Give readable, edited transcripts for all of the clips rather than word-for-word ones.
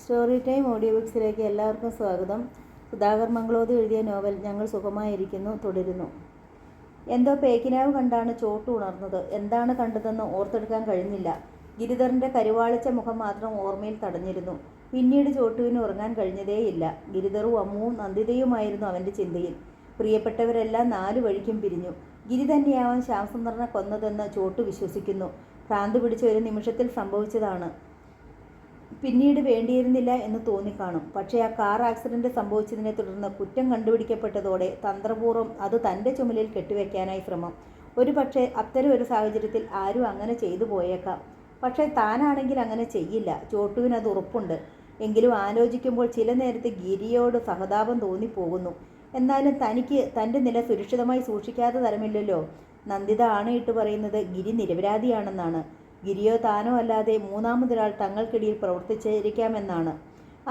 Story time audio ബുക്സിലേക്ക് എല്ലാവർക്കും സ്വാഗതം. സുധാകർ മംഗളോത് എഴുതിയ നോവൽ ഞങ്ങൾ സുഖമായിരിക്കുന്നു തുടരുന്നു. എന്തോ പേക്കിനാവ് കണ്ടാണ് ചോട്ടു ഉണർന്നത്. എന്താണ് കണ്ടതെന്ന് ഓർത്തെടുക്കാൻ കഴിഞ്ഞില്ല. ഗിരിധറിൻ്റെ കരുവാളിച്ച മുഖം മാത്രം ഓർമ്മയിൽ തടഞ്ഞിരുന്നു. പിന്നീട് ചോട്ടുവിന് ഉറങ്ങാൻ കഴിഞ്ഞതേയില്ല. ഗിരിധറും അമ്മുവും നന്ദിതയുമായിരുന്നു അവൻ്റെ ചിന്തയിൽ. പ്രിയപ്പെട്ടവരെല്ലാം 4 വഴിക്കും പിരിഞ്ഞു. ഗിരി തന്നെയാവാൻ ശ്യാംസുന്ദറിനെ കൊന്നതെന്ന് ചോട്ടു വിശ്വസിക്കുന്നു. ഭ്രാന്ത് പിടിച്ച ഒരു നിമിഷത്തിൽ സംഭവിച്ചതാണ്. പിന്നീട് വേണ്ടിയിരുന്നില്ല എന്ന് തോന്നിക്കാണും. പക്ഷേ ആ കാർ ആക്സിഡൻറ്റ് സംഭവിച്ചതിനെ തുടർന്ന് കുറ്റം കണ്ടുപിടിക്കപ്പെട്ടതോടെ തന്ത്രപൂർവ്വം അത് തൻ്റെ ചുമലിൽ കെട്ടിവെക്കാനായി ശ്രമം. ഒരു പക്ഷേ അത്തരം ഒരു സാഹചര്യത്തിൽ ആരും അങ്ങനെ ചെയ്തു പോയേക്കാം. പക്ഷേ താനാണെങ്കിൽ അങ്ങനെ ചെയ്യില്ല. ചോട്ടുവിനത് ഉറപ്പുണ്ട്. എങ്കിലും ആലോചിക്കുമ്പോൾ ചില നേരത്തെ ഗിരിയോട് സഹതാപം തോന്നിപ്പോകുന്നു. എന്നാലും തനിക്ക് തൻ്റെ നില സുരക്ഷിതമായി സൂക്ഷിക്കാതെ തരമില്ലല്ലോ. നന്ദിത ആണയിട്ട് പറയുന്നത് ഗിരി നിരപരാധിയാണെന്നാണ്. ഗിരിയോ താനോ അല്ലാതെ മൂന്നാമതൊരാൾ തങ്ങൾക്കിടയിൽ പ്രവർത്തിച്ചിരിക്കാമെന്നാണ്.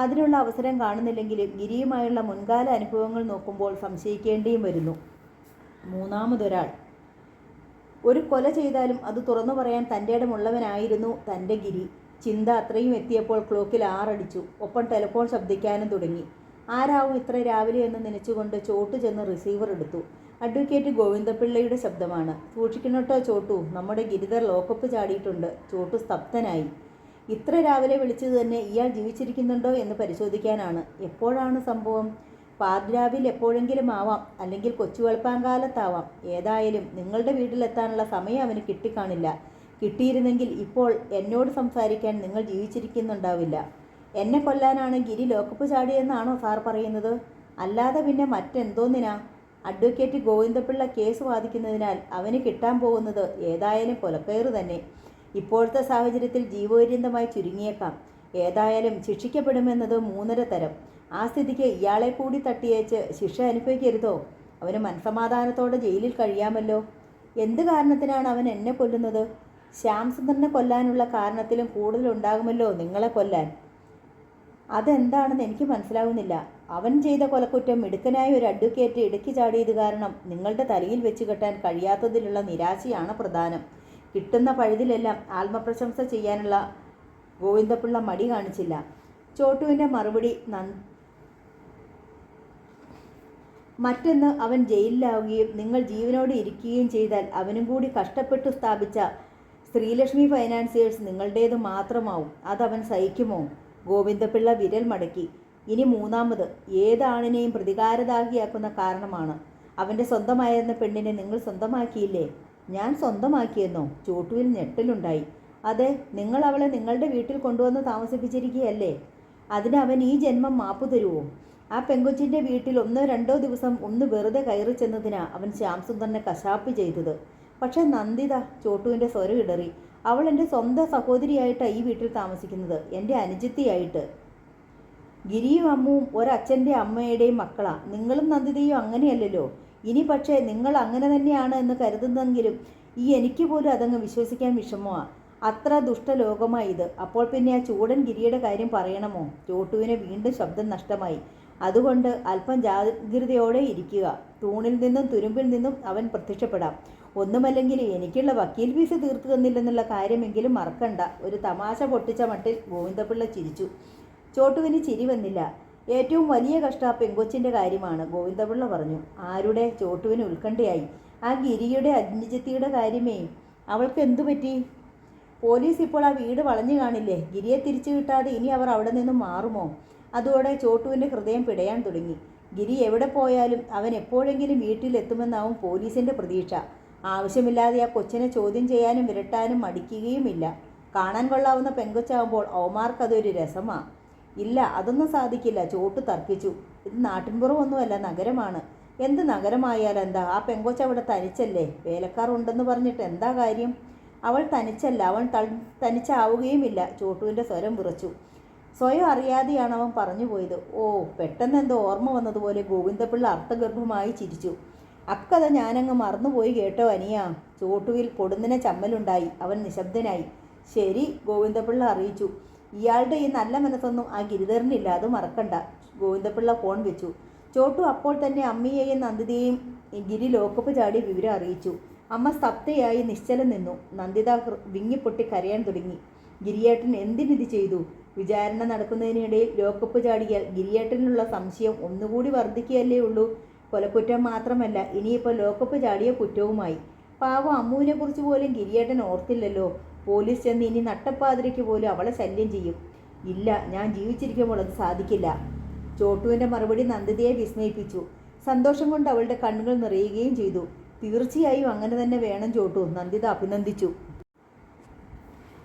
അതിനുള്ള അവസരം കാണുന്നില്ലെങ്കിലും ഗിരിയുമായുള്ള മുൻകാല അനുഭവങ്ങൾ നോക്കുമ്പോൾ സംശയിക്കേണ്ടിയും വരുന്നു. മൂന്നാമതൊരാൾ ഒരു കൊല ചെയ്താലും അത് തുറന്നു പറയാൻ തൻ്റെ ഇടമുള്ളവനായിരുന്നു തൻ്റെ ഗിരി. ചിന്ത അത്രയും എത്തിയപ്പോൾ ക്ലോക്കിൽ 6 അടിച്ചു. ഒപ്പം ടെലിഫോൺ ശബ്ദിക്കാനും തുടങ്ങി. ആരാവും ഇത്ര രാവിലെ എന്ന് നനച്ചുകൊണ്ട് ചോട്ടു ചെന്ന് റിസീവർ എടുത്തു. അഡ്വക്കേറ്റ് ഗോവിന്ദപിള്ളയുടെ ശബ്ദമാണ്. സൂക്ഷിക്കണട്ടോ ചോട്ടു, നമ്മുടെ ഗിരിധർ ലോക്കപ്പ് ചാടിയിട്ടുണ്ട്. ചോട്ടു സ്തബ്ധനായി. ഇത്ര രാവിലെ വിളിച്ചത് തന്നെ ഇയാൾ ജീവിച്ചിരിക്കുന്നുണ്ടോ എന്ന് പരിശോധിക്കാനാണ്. എപ്പോഴാണ് സംഭവം? പാതിരാവിൽ എപ്പോഴെങ്കിലും ആവാം, അല്ലെങ്കിൽ കൊച്ചു വെളുപ്പാങ്കാലത്താവാം. ഏതായാലും നിങ്ങളുടെ വീട്ടിലെത്താനുള്ള സമയം അവന് കിട്ടിക്കാണില്ല. കിട്ടിയിരുന്നെങ്കിൽ ഇപ്പോൾ എന്നോട് സംസാരിക്കാൻ നിങ്ങൾ ജീവിച്ചിരിക്കുന്നുണ്ടാവില്ല. എന്നെ കൊല്ലാനാണ് ഗിരി ലോക്കപ്പ് ചാടിയെന്നാണോ സാർ പറയുന്നത്? അല്ലാതെ പിന്നെ മറ്റെന്തോന്നിനാ? അഡ്വക്കേറ്റ് ഗോവിന്ദപിള്ള കേസ് വാദിക്കുന്നതിനാൽ അവന് കിട്ടാൻ പോകുന്നത് ഏതായാലും കൊലക്കയറ് തന്നെ. ഇപ്പോഴത്തെ സാഹചര്യത്തിൽ ജീവപര്യന്തമായി ചുരുങ്ങിയേക്കാം. ഏതായാലും ശിക്ഷിക്കപ്പെടുമെന്നത് 3.5 തരം. ആ സ്ഥിതിക്ക് ഇയാളെ കൂടി തട്ടിയേച്ച് ശിക്ഷ അനുഭവിക്കരുതോ? അവന് മനസമാധാനത്തോടെ ജയിലിൽ കഴിയാമല്ലോ. എന്ത് കാരണത്തിനാണ് അവൻ എന്നെ കൊല്ലുന്നത്? ശ്യാംസുന്ദറിനെ കൊല്ലാനുള്ള കാരണത്തിലും കൂടുതലുണ്ടാകുമല്ലോ നിങ്ങളെ കൊല്ലാൻ. അതെന്താണെന്ന് എനിക്ക് മനസ്സിലാവുന്നില്ല. അവൻ ചെയ്ത കൊലക്കുറ്റം മിടുക്കനായ ഒരു അഡ്വക്കേറ്റ് ഇടയ്ക്ക് ചാടിയത് കാരണം നിങ്ങളുടെ തലയിൽ വെച്ച് കെട്ടാൻ കഴിയാത്തതിലുള്ള നിരാശയാണ് പ്രധാനം. കിട്ടുന്ന പഴുതിലെല്ലാം ആത്മപ്രശംസ ചെയ്യാനുള്ള ഗോവിന്ദപിള്ള മടി കാണിച്ചില്ല. ചോട്ടുവിൻ്റെ മറുപടി മറ്റൊന്ന്, അവൻ ജയിലിലാവുകയും നിങ്ങൾ ജീവനോടെ ഇരിക്കുകയും ചെയ്താൽ അവനും കൂടി കഷ്ടപ്പെട്ടു സ്ഥാപിച്ച ശ്രീലക്ഷ്മി ഫൈനാൻസിയേഴ്സ് നിങ്ങളുടേത് മാത്രമാവും. അതവൻ സഹിക്കുമോ? ഗോവിന്ദപിള്ള വിരൽ മടക്കി. ഇനി മൂന്നാമത് ഏതാണിനെയും പ്രതികാരദാഹിയാക്കുന്ന കാരണമാണ്. അവൻ്റെ സ്വന്തമായിരുന്ന പെണ്ണിനെ നിങ്ങൾ സ്വന്തമാക്കിയില്ലേ? ഞാൻ സ്വന്തമാക്കിയെന്നോ? ചോട്ടുവിൽ ഞെട്ടലുണ്ടായി. അതെ, നിങ്ങൾ അവളെ നിങ്ങളുടെ വീട്ടിൽ കൊണ്ടുവന്ന് താമസിപ്പിച്ചിരിക്കുകയല്ലേ? അതിന് അവൻ ഈ ജന്മം മാപ്പു തരുമോ? ആ പെങ്കൊച്ചിൻ്റെ വീട്ടിൽ 1-2 ദിവസം ഒന്ന് വെറുതെ കയറി ചെന്നതിനാ അവൻ ശ്യാംസുന്ദറിനെ കശാപ്പ് ചെയ്തത്. പക്ഷെ നന്ദിത, ചോട്ടുവിൻ്റെ സ്വരം ഇടറി. അവൾ എൻ്റെ സ്വന്തം സഹോദരിയായിട്ടാണ് ഈ വീട്ടിൽ താമസിക്കുന്നത്, എൻ്റെ അനുജത്തിയായിട്ട്. ഗിരിയും അമ്മുവും ഒരച്ഛൻ്റെ അമ്മയുടെയും മക്കളാ. നിങ്ങളും നന്ദിതയും അങ്ങനെയല്ലല്ലോ. ഇനി പക്ഷേ നിങ്ങൾ അങ്ങനെ തന്നെയാണ് എന്ന് കരുതുന്നെങ്കിലും എനിക്ക് പോലും അതങ്ങ് വിശ്വസിക്കാൻ വിഷമമാണ്. അത്ര ദുഷ്ടലോകമായി ഇത്. അപ്പോൾ പിന്നെ ആ ചൂടൻ ഗിരിയുടെ കാര്യം പറയണമോ? ചോട്ടുവിന് വീണ്ടും ശബ്ദം നഷ്ടമായി. അതുകൊണ്ട് അല്പം ജാഗ്രതയോടെ ഇരിക്കുക. തൂണിൽ നിന്നും തുരുമ്പിൽ നിന്നും അവൻ പ്രത്യക്ഷപ്പെടാം. ഒന്നുമല്ലെങ്കിൽ എനിക്കുള്ള വക്കീൽ ഫീസ് തീർത്തു തന്നില്ലെന്നുള്ള കാര്യമെങ്കിലും മറക്കണ്ട. ഒരു തമാശ പൊട്ടിച്ച മട്ടിൽ ഗോവിന്ദപിള്ള ചിരിച്ചു. ചോട്ടുവിന് ചിരി വന്നില്ല. ഏറ്റവും വലിയ കഷ്ടം ആ പെങ്കൊച്ചിൻ്റെ കാര്യമാണ്, ഗോവിന്ദപിള്ള പറഞ്ഞു. ആരുടെ? ചോട്ടുവിന് ഉത്കണ്ഠയായി. ആ ഗിരിയുടെ അനുജത്തിയുടെ കാര്യമേ. അവൾക്ക് എന്തു പറ്റി? പോലീസ് ഇപ്പോൾ ആ വീട് വളഞ്ഞു കാണില്ലേ? ഗിരിയെ തിരിച്ചു കിട്ടാതെ ഇനി അവർ അവിടെ നിന്നും മാറുമോ? അതോടെ ചോട്ടുവിൻ്റെ ഹൃദയം പിടയാൻ തുടങ്ങി. ഗിരി എവിടെ പോയാലും അവൻ എപ്പോഴെങ്കിലും വീട്ടിലെത്തുമെന്നാവും പോലീസിൻ്റെ പ്രതീക്ഷ. ആവശ്യമില്ലാതെ ആ കൊച്ചിനെ ചോദ്യം ചെയ്യാനും വിരട്ടാനും മടിക്കുകയുമില്ല. കാണാൻ കൊള്ളാവുന്ന പെങ്കൊച്ചാവുമ്പോൾ അവന്മാർക്കതൊരു രസമാണ്. ഇല്ല, അതൊന്നും സാധിക്കില്ല, ചോട്ടു തർക്കിച്ചു. ഇത് നാട്ടിൻപുറമൊന്നുമല്ല, നഗരമാണ്. എന്ത് നഗരമായാലെന്താ? ആ പെങ്കൊച്ച് അവിടെ തനിച്ചല്ലേ? വേലക്കാർ ഉണ്ടെന്ന് പറഞ്ഞിട്ട് എന്താ കാര്യം? അവൾ തനിച്ചല്ല, അവൻ തനിച്ചാവുകയുമില്ല. ചോട്ടുവിൻ്റെ സ്വരം വിറച്ചു. സ്വയം അറിയാതെയാണ് അവൻ പറഞ്ഞു പോയത്. ഓ, പെട്ടെന്നെന്തോ ഓർമ്മ വന്നതുപോലെ ഗോവിന്ദപിള്ള അർത്ഥഗർഭമായി ചിരിച്ചു. അക്കഥ ഞാനങ്ങ് മറന്നുപോയി കേട്ടോ അനിയാ. ചോട്ടുവിൽ പൊടുന്നിനെ ചമ്മലുണ്ടായി. അവൻ നിശബ്ദനായി. ശരി, ഗോവിന്ദപിള്ള അറിയിച്ചു. ഇയാളുടെ ഈ നല്ല മനസ്സൊന്നും ആ ഗിരിധരനില്ല, അത് മറക്കണ്ട. ഗോവിന്ദപിള്ള ഫോൺ വെച്ചു. ചോട്ടു അപ്പോൾ തന്നെ അമ്മിയെയും നന്ദിതയെയും ഗിരി ലോക്കപ്പ് ചാടി വിവരം അറിയിച്ചു. അമ്മ സ്തബ്ധയായി നിശ്ചലം നിന്നു. നന്ദിത വിങ്ങിപ്പൊട്ടി കരയാൻ തുടങ്ങി. ഗിരിയേട്ടൻ എന്തിനിത് ചെയ്തു? വിചാരണ നടക്കുന്നതിനിടയിൽ ലോക്കപ്പ് ചാടിയാൽ ഗിരിയേട്ടനുള്ള സംശയം ഒന്നുകൂടി വർദ്ധിക്കുകയല്ലേ ഉള്ളൂ. കൊലക്കുറ്റം മാത്രമല്ല, ഇനിയിപ്പോൾ ലോക്കപ്പ് ചാടിയ കുറ്റവുമായി. പാവം അമ്മുവിനെക്കുറിച്ച് പോലും ഗിരിയേട്ടൻ ഓർത്തില്ലല്ലോ. പോലീസ് ചെന്ന് ഇനി നട്ടപ്പാതിരയ്ക്ക് പോലും അവളെ ശല്യം ചെയ്യും. ഇല്ല, ഞാൻ ജീവിച്ചിരിക്കുമ്പോൾ അത് സാധിക്കില്ല. ചോട്ടുവിൻ്റെ മറുപടി നന്ദിതയെ വിസ്മയിപ്പിച്ചു. സന്തോഷം കൊണ്ട് അവളുടെ കണ്ണുകൾ നിറയുകയും ചെയ്തു. തീർച്ചയായും അങ്ങനെ തന്നെ വേണം ചോട്ടു, നന്ദിത അഭിനന്ദിച്ചു.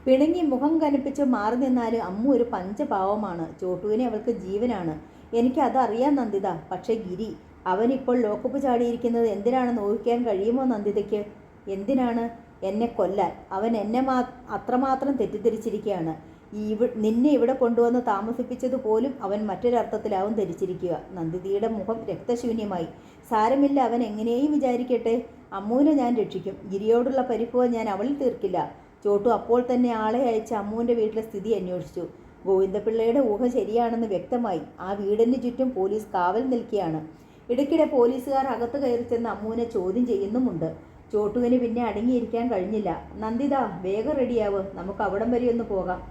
പിണങ്ങി മുഖം കനപ്പിച്ച് മാറി നിന്നാലും അമ്മു ഒരു പഞ്ചപാവമാണ്. ചോട്ടുവിനെ അവൾക്ക് ജീവനാണ്. എനിക്ക് അതറിയാം നന്ദിത. പക്ഷേ ഗിരി, അവനിപ്പോൾ ലോക്കപ്പ് ചാടിയിരിക്കുന്നത് എന്തിനാണെന്ന് ഊഹിക്കാൻ കഴിയുമോ നന്ദിതയ്ക്ക്? എന്തിനാണ്? എന്നെ കൊല്ലാൻ. അവൻ എന്നെ അത്രമാത്രം തെറ്റിദ്ധരിച്ചിരിക്കുകയാണ്. നിന്നെ ഇവിടെ കൊണ്ടുവന്ന് താമസിപ്പിച്ചത് പോലും അവൻ മറ്റൊരർത്ഥത്തിലാവും ധരിച്ചിരിക്കുക. നന്ദിതയുടെ മുഖം രക്തശൂന്യമായി. സാരമില്ല, അവൻ എങ്ങനെയും വിചാരിക്കട്ടെ. അമ്മുവിനെ ഞാൻ രക്ഷിക്കും. ഗിരിയോടുള്ള പരിഭവം ഞാൻ അവളിൽ തീർക്കില്ല. ചോട്ടു അപ്പോൾ തന്നെ ആളെ അയച്ച് അമ്മുവിൻ്റെ വീട്ടിലെ സ്ഥിതി അന്വേഷിച്ചു. ഗോവിന്ദപിള്ളയുടെ ഊഹ ശരിയാണെന്ന് വ്യക്തമായി. ആ വീടിന് ചുറ്റും പോലീസ് കാവൽ നിൽക്കുകയാണ്. ഇടയ്ക്കിടെ പോലീസുകാർ അകത്ത് കയറി ചെന്ന് അമ്മുവിനെ ചോദ്യം ചെയ്യുന്നുമുണ്ട്. ചോട്ടുവിന് പിന്നെ അടങ്ങിയിരിക്കാൻ കഴിഞ്ഞില്ല. നന്ദിത, വേഗം റെഡിയാവ്, നമുക്ക് അവിടം വരെ ഒന്ന് പോകാം.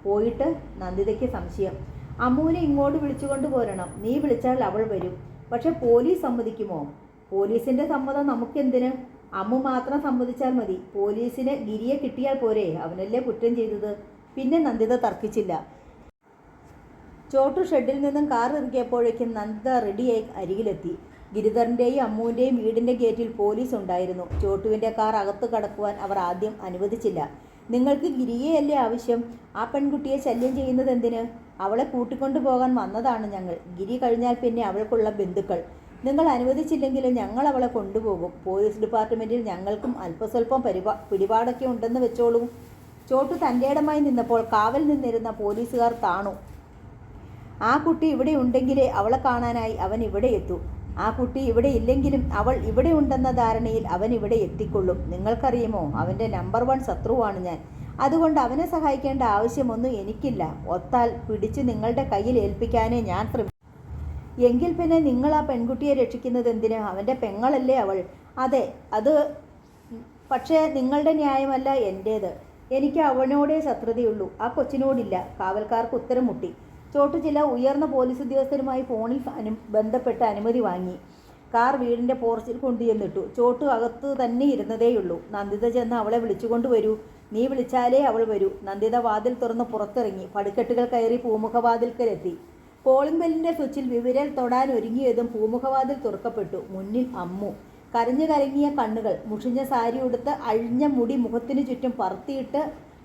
പോയിട്ട്? നന്ദിതയ്ക്ക് സംശയം. അമ്മുവിനെ ഇങ്ങോട്ട് വിളിച്ചുകൊണ്ട് പോരണം. നീ വിളിച്ചാൽ അവൾ വരും. പക്ഷെ പോലീസ് സമ്മതിക്കുമോ? പോലീസിൻ്റെ സമ്മതം നമുക്കെന്തിന്? അമ്മു മാത്രം സമ്മതിച്ചാൽ മതി. പോലീസിന് ഗിരിയെ കിട്ടിയാൽ പോരെ? അവനല്ലേ കുറ്റം ചെയ്തത്. പിന്നെ നന്ദിത തർക്കിച്ചില്ല. ചോട്ടു ഷെഡിൽ നിന്നും കാർ ഇറക്കിയപ്പോഴേക്കും നന്ദിത റെഡിയായി അരികിലെത്തി. ഗിരിധറിൻ്റെയും അമ്മുവിൻ്റെയും വീടിൻ്റെ ഗേറ്റിൽ പോലീസ് ഉണ്ടായിരുന്നു. ചോട്ടുവിൻ്റെ കാർ അകത്ത് കടക്കുവാൻ അവർ ആദ്യം അനുവദിച്ചില്ല. നിങ്ങൾക്ക് ഗിരിയെയല്ലേ ആവശ്യം? ആ പെൺകുട്ടിയെ ശല്യം ചെയ്യുന്നത് എന്തിന്? അവളെ കൂട്ടിക്കൊണ്ടു പോകാൻ വന്നതാണ് ഞങ്ങൾ. ഗിരി കഴിഞ്ഞാൽ പിന്നെ അവൾക്കുള്ള ബന്ധുക്കൾ. നിങ്ങൾ അനുവദിച്ചില്ലെങ്കിലും ഞങ്ങൾ അവളെ കൊണ്ടുപോകും. പോലീസ് ഡിപ്പാർട്ട്മെൻറ്റിൽ ഞങ്ങൾക്കും അല്പസ്വല്പം പിടിപാടൊക്കെ ഉണ്ടെന്ന് വെച്ചോളൂ. ചോട്ടു തൻ്റെ ഇടമായി നിന്നപ്പോൾ കാവൽ നിന്നിരുന്ന പോലീസുകാർ താണു. ആ കുട്ടി ഇവിടെ ഉണ്ടെങ്കിലേ അവളെ കാണാനായി അവൻ ഇവിടെ എത്തൂ. ആ കുട്ടി ഇവിടെ ഇല്ലെങ്കിലും അവൾ ഇവിടെ ഉണ്ടെന്ന ധാരണയിൽ അവൻ ഇവിടെ എത്തിക്കൊള്ളും. നിങ്ങൾക്കറിയുമോ, അവൻ്റെ നമ്പർ 1 ശത്രുവാണ് ഞാൻ. അതുകൊണ്ട് അവനെ സഹായിക്കേണ്ട ആവശ്യമൊന്നും എനിക്കില്ല. ഒത്താൽ പിടിച്ച് നിങ്ങളുടെ കയ്യിൽ ഏൽപ്പിക്കാനേ ഞാൻ ശ്രമിക്കും. എങ്കിൽ പിന്നെ നിങ്ങൾ ആ പെൺകുട്ടിയെ രക്ഷിക്കുന്നത് എന്തിന്? അവൻ്റെ പെങ്ങളല്ലേ അവൾ. അതെ, അത് പക്ഷേ നിങ്ങളുടെ ന്യായമല്ല എൻ്റേത്. എനിക്ക് അവനോടേ ശത്രുതയുള്ളൂ, ആ കൊച്ചിനോടില്ല. കാവൽക്കാർക്ക് ഉത്തരം മുട്ടി. ചോട്ടു ചില ഉയർന്ന പോലീസ് ഉദ്യോഗസ്ഥരുമായി ഫോണിൽ ബന്ധപ്പെട്ട് അനുമതി വാങ്ങി. കാർ വീടിൻ്റെ പോർച്ചിൽ കൊണ്ടുചെന്നിട്ടു. ചോട്ടു അകത്ത് തന്നെ ഇരുന്നതേയുള്ളൂ. നന്ദിത ചെന്ന് അവളെ വിളിച്ചുകൊണ്ടുവരൂ. നീ വിളിച്ചാലേ അവൾ വരൂ. നന്ദിത വാതിൽ തുറന്ന് പുറത്തിറങ്ങി. പടിക്കെട്ടുകൾ കയറി പൂമുഖവാതിൽക്കലെത്തി. കോളിംഗ് ബെല്ലിൻ്റെ സ്വിച്ചിൽ വിരൽ തൊടാൻ ഒരുങ്ങിയതും പൂമുഖവാതിൽ തുറക്കപ്പെട്ടു. മുന്നിൽ അമ്മു. കരഞ്ഞു കലങ്ങിയ കണ്ണുകൾ, മുഷിഞ്ഞ സാരി ഉടുത്ത് അഴിഞ്ഞ മുടി മുഖത്തിനു ചുറ്റും പറത്തിയിട്ട്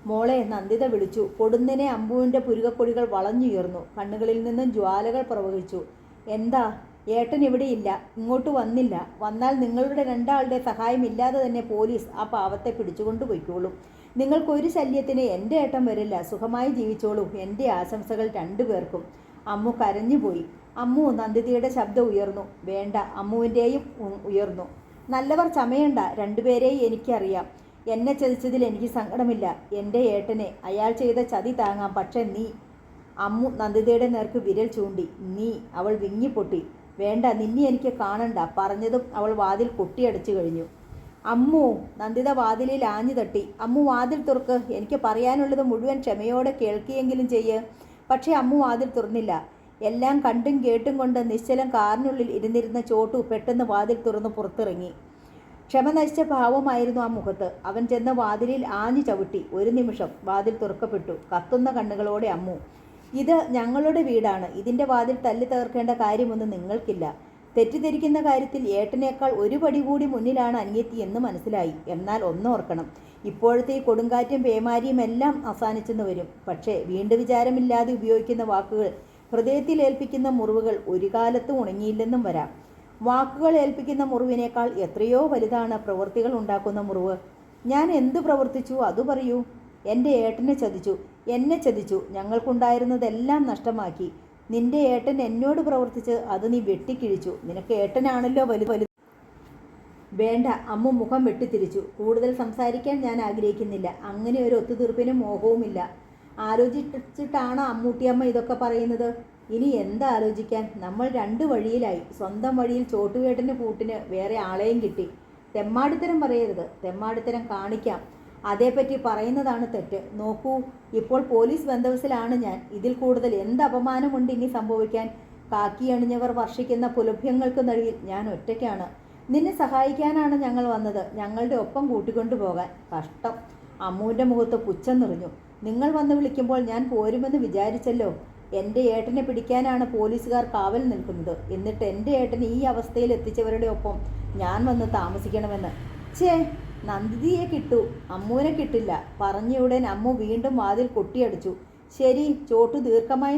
മോളെ, നന്ദിത വിളിച്ചു. കൊടുന്നിനെ അമ്പുവിൻ്റെ പുരുകക്കൊടികൾ വളഞ്ഞുയർന്നു. കണ്ണുകളിൽ നിന്നും ജ്വാലകൾ പ്രവഹിച്ചു. എന്താ? ഏട്ടൻ ഇവിടെയില്ല, ഇങ്ങോട്ട് വന്നില്ല. വന്നാൽ നിങ്ങളുടെ രണ്ടാളുടെ സഹായമില്ലാതെ തന്നെ പോലീസ് ആ പാവത്തെ പിടിച്ചുകൊണ്ടു പോയിക്കോളും. നിങ്ങൾക്കൊരു ശല്യത്തിന് എൻ്റെ ഏട്ടൻ വരില്ല. സുഖമായി ജീവിച്ചോളൂ. എൻ്റെ ആശംസകൾ രണ്ടുപേർക്കും. അമ്മു കരഞ്ഞുപോയി. അമ്മു, നന്ദിതയുടെ ശബ്ദം ഉയർന്നു. വേണ്ട, അമ്മുവിൻ്റെയും ഉയർന്നു. നല്ലവർ ചമയണ്ട. രണ്ടുപേരെയും എനിക്കറിയാം. എന്നെ ചതിച്ചതിൽ എനിക്ക് സങ്കടമില്ല. എൻ്റെ ഏട്ടനെ അയാൾ ചെയ്ത ചതി താങ്ങാം. പക്ഷെ നീ. അമ്മു നന്ദിതയുടെ നേർക്ക് വിരൽ ചൂണ്ടി. നീ. അവൾ വിങ്ങിപ്പൊട്ടി. വേണ്ട, നിന്നെ എനിക്ക് കാണണ്ട. പറഞ്ഞതും അവൾ വാതിൽ കൊട്ടിയടച്ചു കഴിഞ്ഞു. അമ്മു. നന്ദിത വാതിലിൽ ആഞ്ഞു തട്ടി. അമ്മു, വാതിൽ തുറക്ക്. എനിക്ക് പറയാനുള്ളത് മുഴുവൻ ക്ഷമയോടെ കേൾക്കുകയെങ്കിലും ചെയ്യ്. പക്ഷേ അമ്മു വാതിൽ തുറന്നില്ല. എല്ലാം കണ്ടും കേട്ടും കൊണ്ട് നിശ്ചലം കാറിനുള്ളിൽ ഇരുന്നിരുന്ന ചോട്ടു പെട്ടെന്ന് വാതിൽ തുറന്ന് പുറത്തിറങ്ങി. ക്ഷമ നശിച്ച ഭാവമായിരുന്നു ആ മുഖത്ത്. അവൻ ചെന്ന് വാതിലിൽ ആഞ്ഞു ചവിട്ടി. ഒരു നിമിഷം വാതിൽ തുറക്കപ്പെട്ടു. കത്തുന്ന കണ്ണുകളോടെ അമ്മു. ഇത് ഞങ്ങളുടെ വീടാണ്. ഇതിൻ്റെ വാതിൽ തല്ലി തകർക്കേണ്ട കാര്യമൊന്നും നിങ്ങൾക്കില്ല. തെറ്റിദ്ധരിക്കുന്ന കാര്യത്തിൽ ഏട്ടനേക്കാൾ ഒരു പടി കൂടി മുന്നിലാണ് അനിയത്തി എന്ന് മനസ്സിലായി. എന്നാൽ ഒന്നോർക്കണം, ഇപ്പോഴത്തെ ഈ കൊടുങ്കാറ്റും പേമാരിയും എല്ലാം അവസാനിച്ചെന്ന് വരും. പക്ഷേ വീണ്ടും വിചാരമില്ലാതെ ഉപയോഗിക്കുന്ന വാക്കുകൾ, ഹൃദയത്തിൽ ഏൽപ്പിക്കുന്ന മുറിവുകൾ ഒരു കാലത്തും ഉണങ്ങിയില്ലെന്നും വരാം. വാക്കുകൾ ഏൽപ്പിക്കുന്ന മുറിവിനേക്കാൾ എത്രയോ വലുതാണ് പ്രവൃത്തികൾ ഉണ്ടാക്കുന്ന മുറിവ്. ഞാൻ എന്തു പ്രവർത്തിച്ചു അത് പറയൂ. എൻ്റെ ഏട്ടനെ ചതിച്ചു, എന്നെ ചതിച്ചു, ഞങ്ങൾക്കുണ്ടായിരുന്നതെല്ലാം നഷ്ടമാക്കി. നിന്റെ ഏട്ടൻ എന്നോട് പ്രവർത്തിച്ച് അത് നീ വെട്ടിക്കിഴിച്ചു. നിനക്ക് ഏട്ടനാണല്ലോ വലുത്. വേണ്ട. അമ്മു മുഖം വെട്ടിത്തിരിച്ചു. കൂടുതൽ സംസാരിക്കാൻ ഞാൻ ആഗ്രഹിക്കുന്നില്ല. അങ്ങനെ ഒരു ഒത്തുതീർപ്പിനും മോഹവുമില്ല. ആലോചിച്ചിട്ടാണ് അമ്മൂട്ടിയമ്മ ഇതൊക്കെ പറയുന്നത്. ഇനി എന്താ ആലോചിക്കാൻ? നമ്മൾ 2 വഴിയിലായി. സ്വന്തം വഴിയിൽ ചോട്ടുവേട്ടന് കൂട്ടിന് വേറെ ആളെയും കിട്ടി. തെമ്മാടിത്തരം പറയരുത്. തെമ്മാടിത്തരം കാണിക്കാം. അതേപ്പറ്റി പറയുന്നതാണ് തെറ്റ്. നോക്കൂ, ഇപ്പോൾ പോലീസ് ബന്ദോബസ്തിലാണ് ഞാൻ. ഇതിൽ കൂടുതൽ എന്ത് അപമാനമുണ്ട് ഇനി സംഭവിക്കാൻ? കാക്കി അണിഞ്ഞവർ വർഷിക്കുന്ന പുലഭ്യങ്ങൾക്ക് നടുവിൽ ഞാൻ ഒറ്റയ്ക്കാണ്. നിന്നെ സഹായിക്കാനാണ് ഞങ്ങൾ വന്നത്, ഞങ്ങളുടെ ഒപ്പം കൂട്ടിക്കൊണ്ടുപോകാൻ. കഷ്ടം. അമ്മുവിൻ്റെ മുഖത്ത് പുച്ഛം നിറഞ്ഞു. നിങ്ങൾ വന്ന് വിളിക്കുമ്പോൾ ഞാൻ പോരുമെന്ന് വിചാരിച്ചല്ലോ. എൻ്റെ ഏട്ടനെ പിടിക്കാനാണ് പോലീസുകാർ കാവൽ നിൽക്കുന്നത്. എന്നിട്ട് എൻ്റെ ഏട്ടനെ ഈ അവസ്ഥയിൽ എത്തിച്ചവരുടെ ഒപ്പം ഞാൻ വന്ന് താമസിക്കണമെന്ന്. ഛേ, നന്ദിതിയെ കിട്ടൂ, അമ്മുവിനെ കിട്ടില്ല. പറഞ്ഞയുടൻ അമ്മു വീണ്ടും വാതിൽ കൊട്ടിയടിച്ചു. ശരി, ചോട്ടു ദീർഘമായി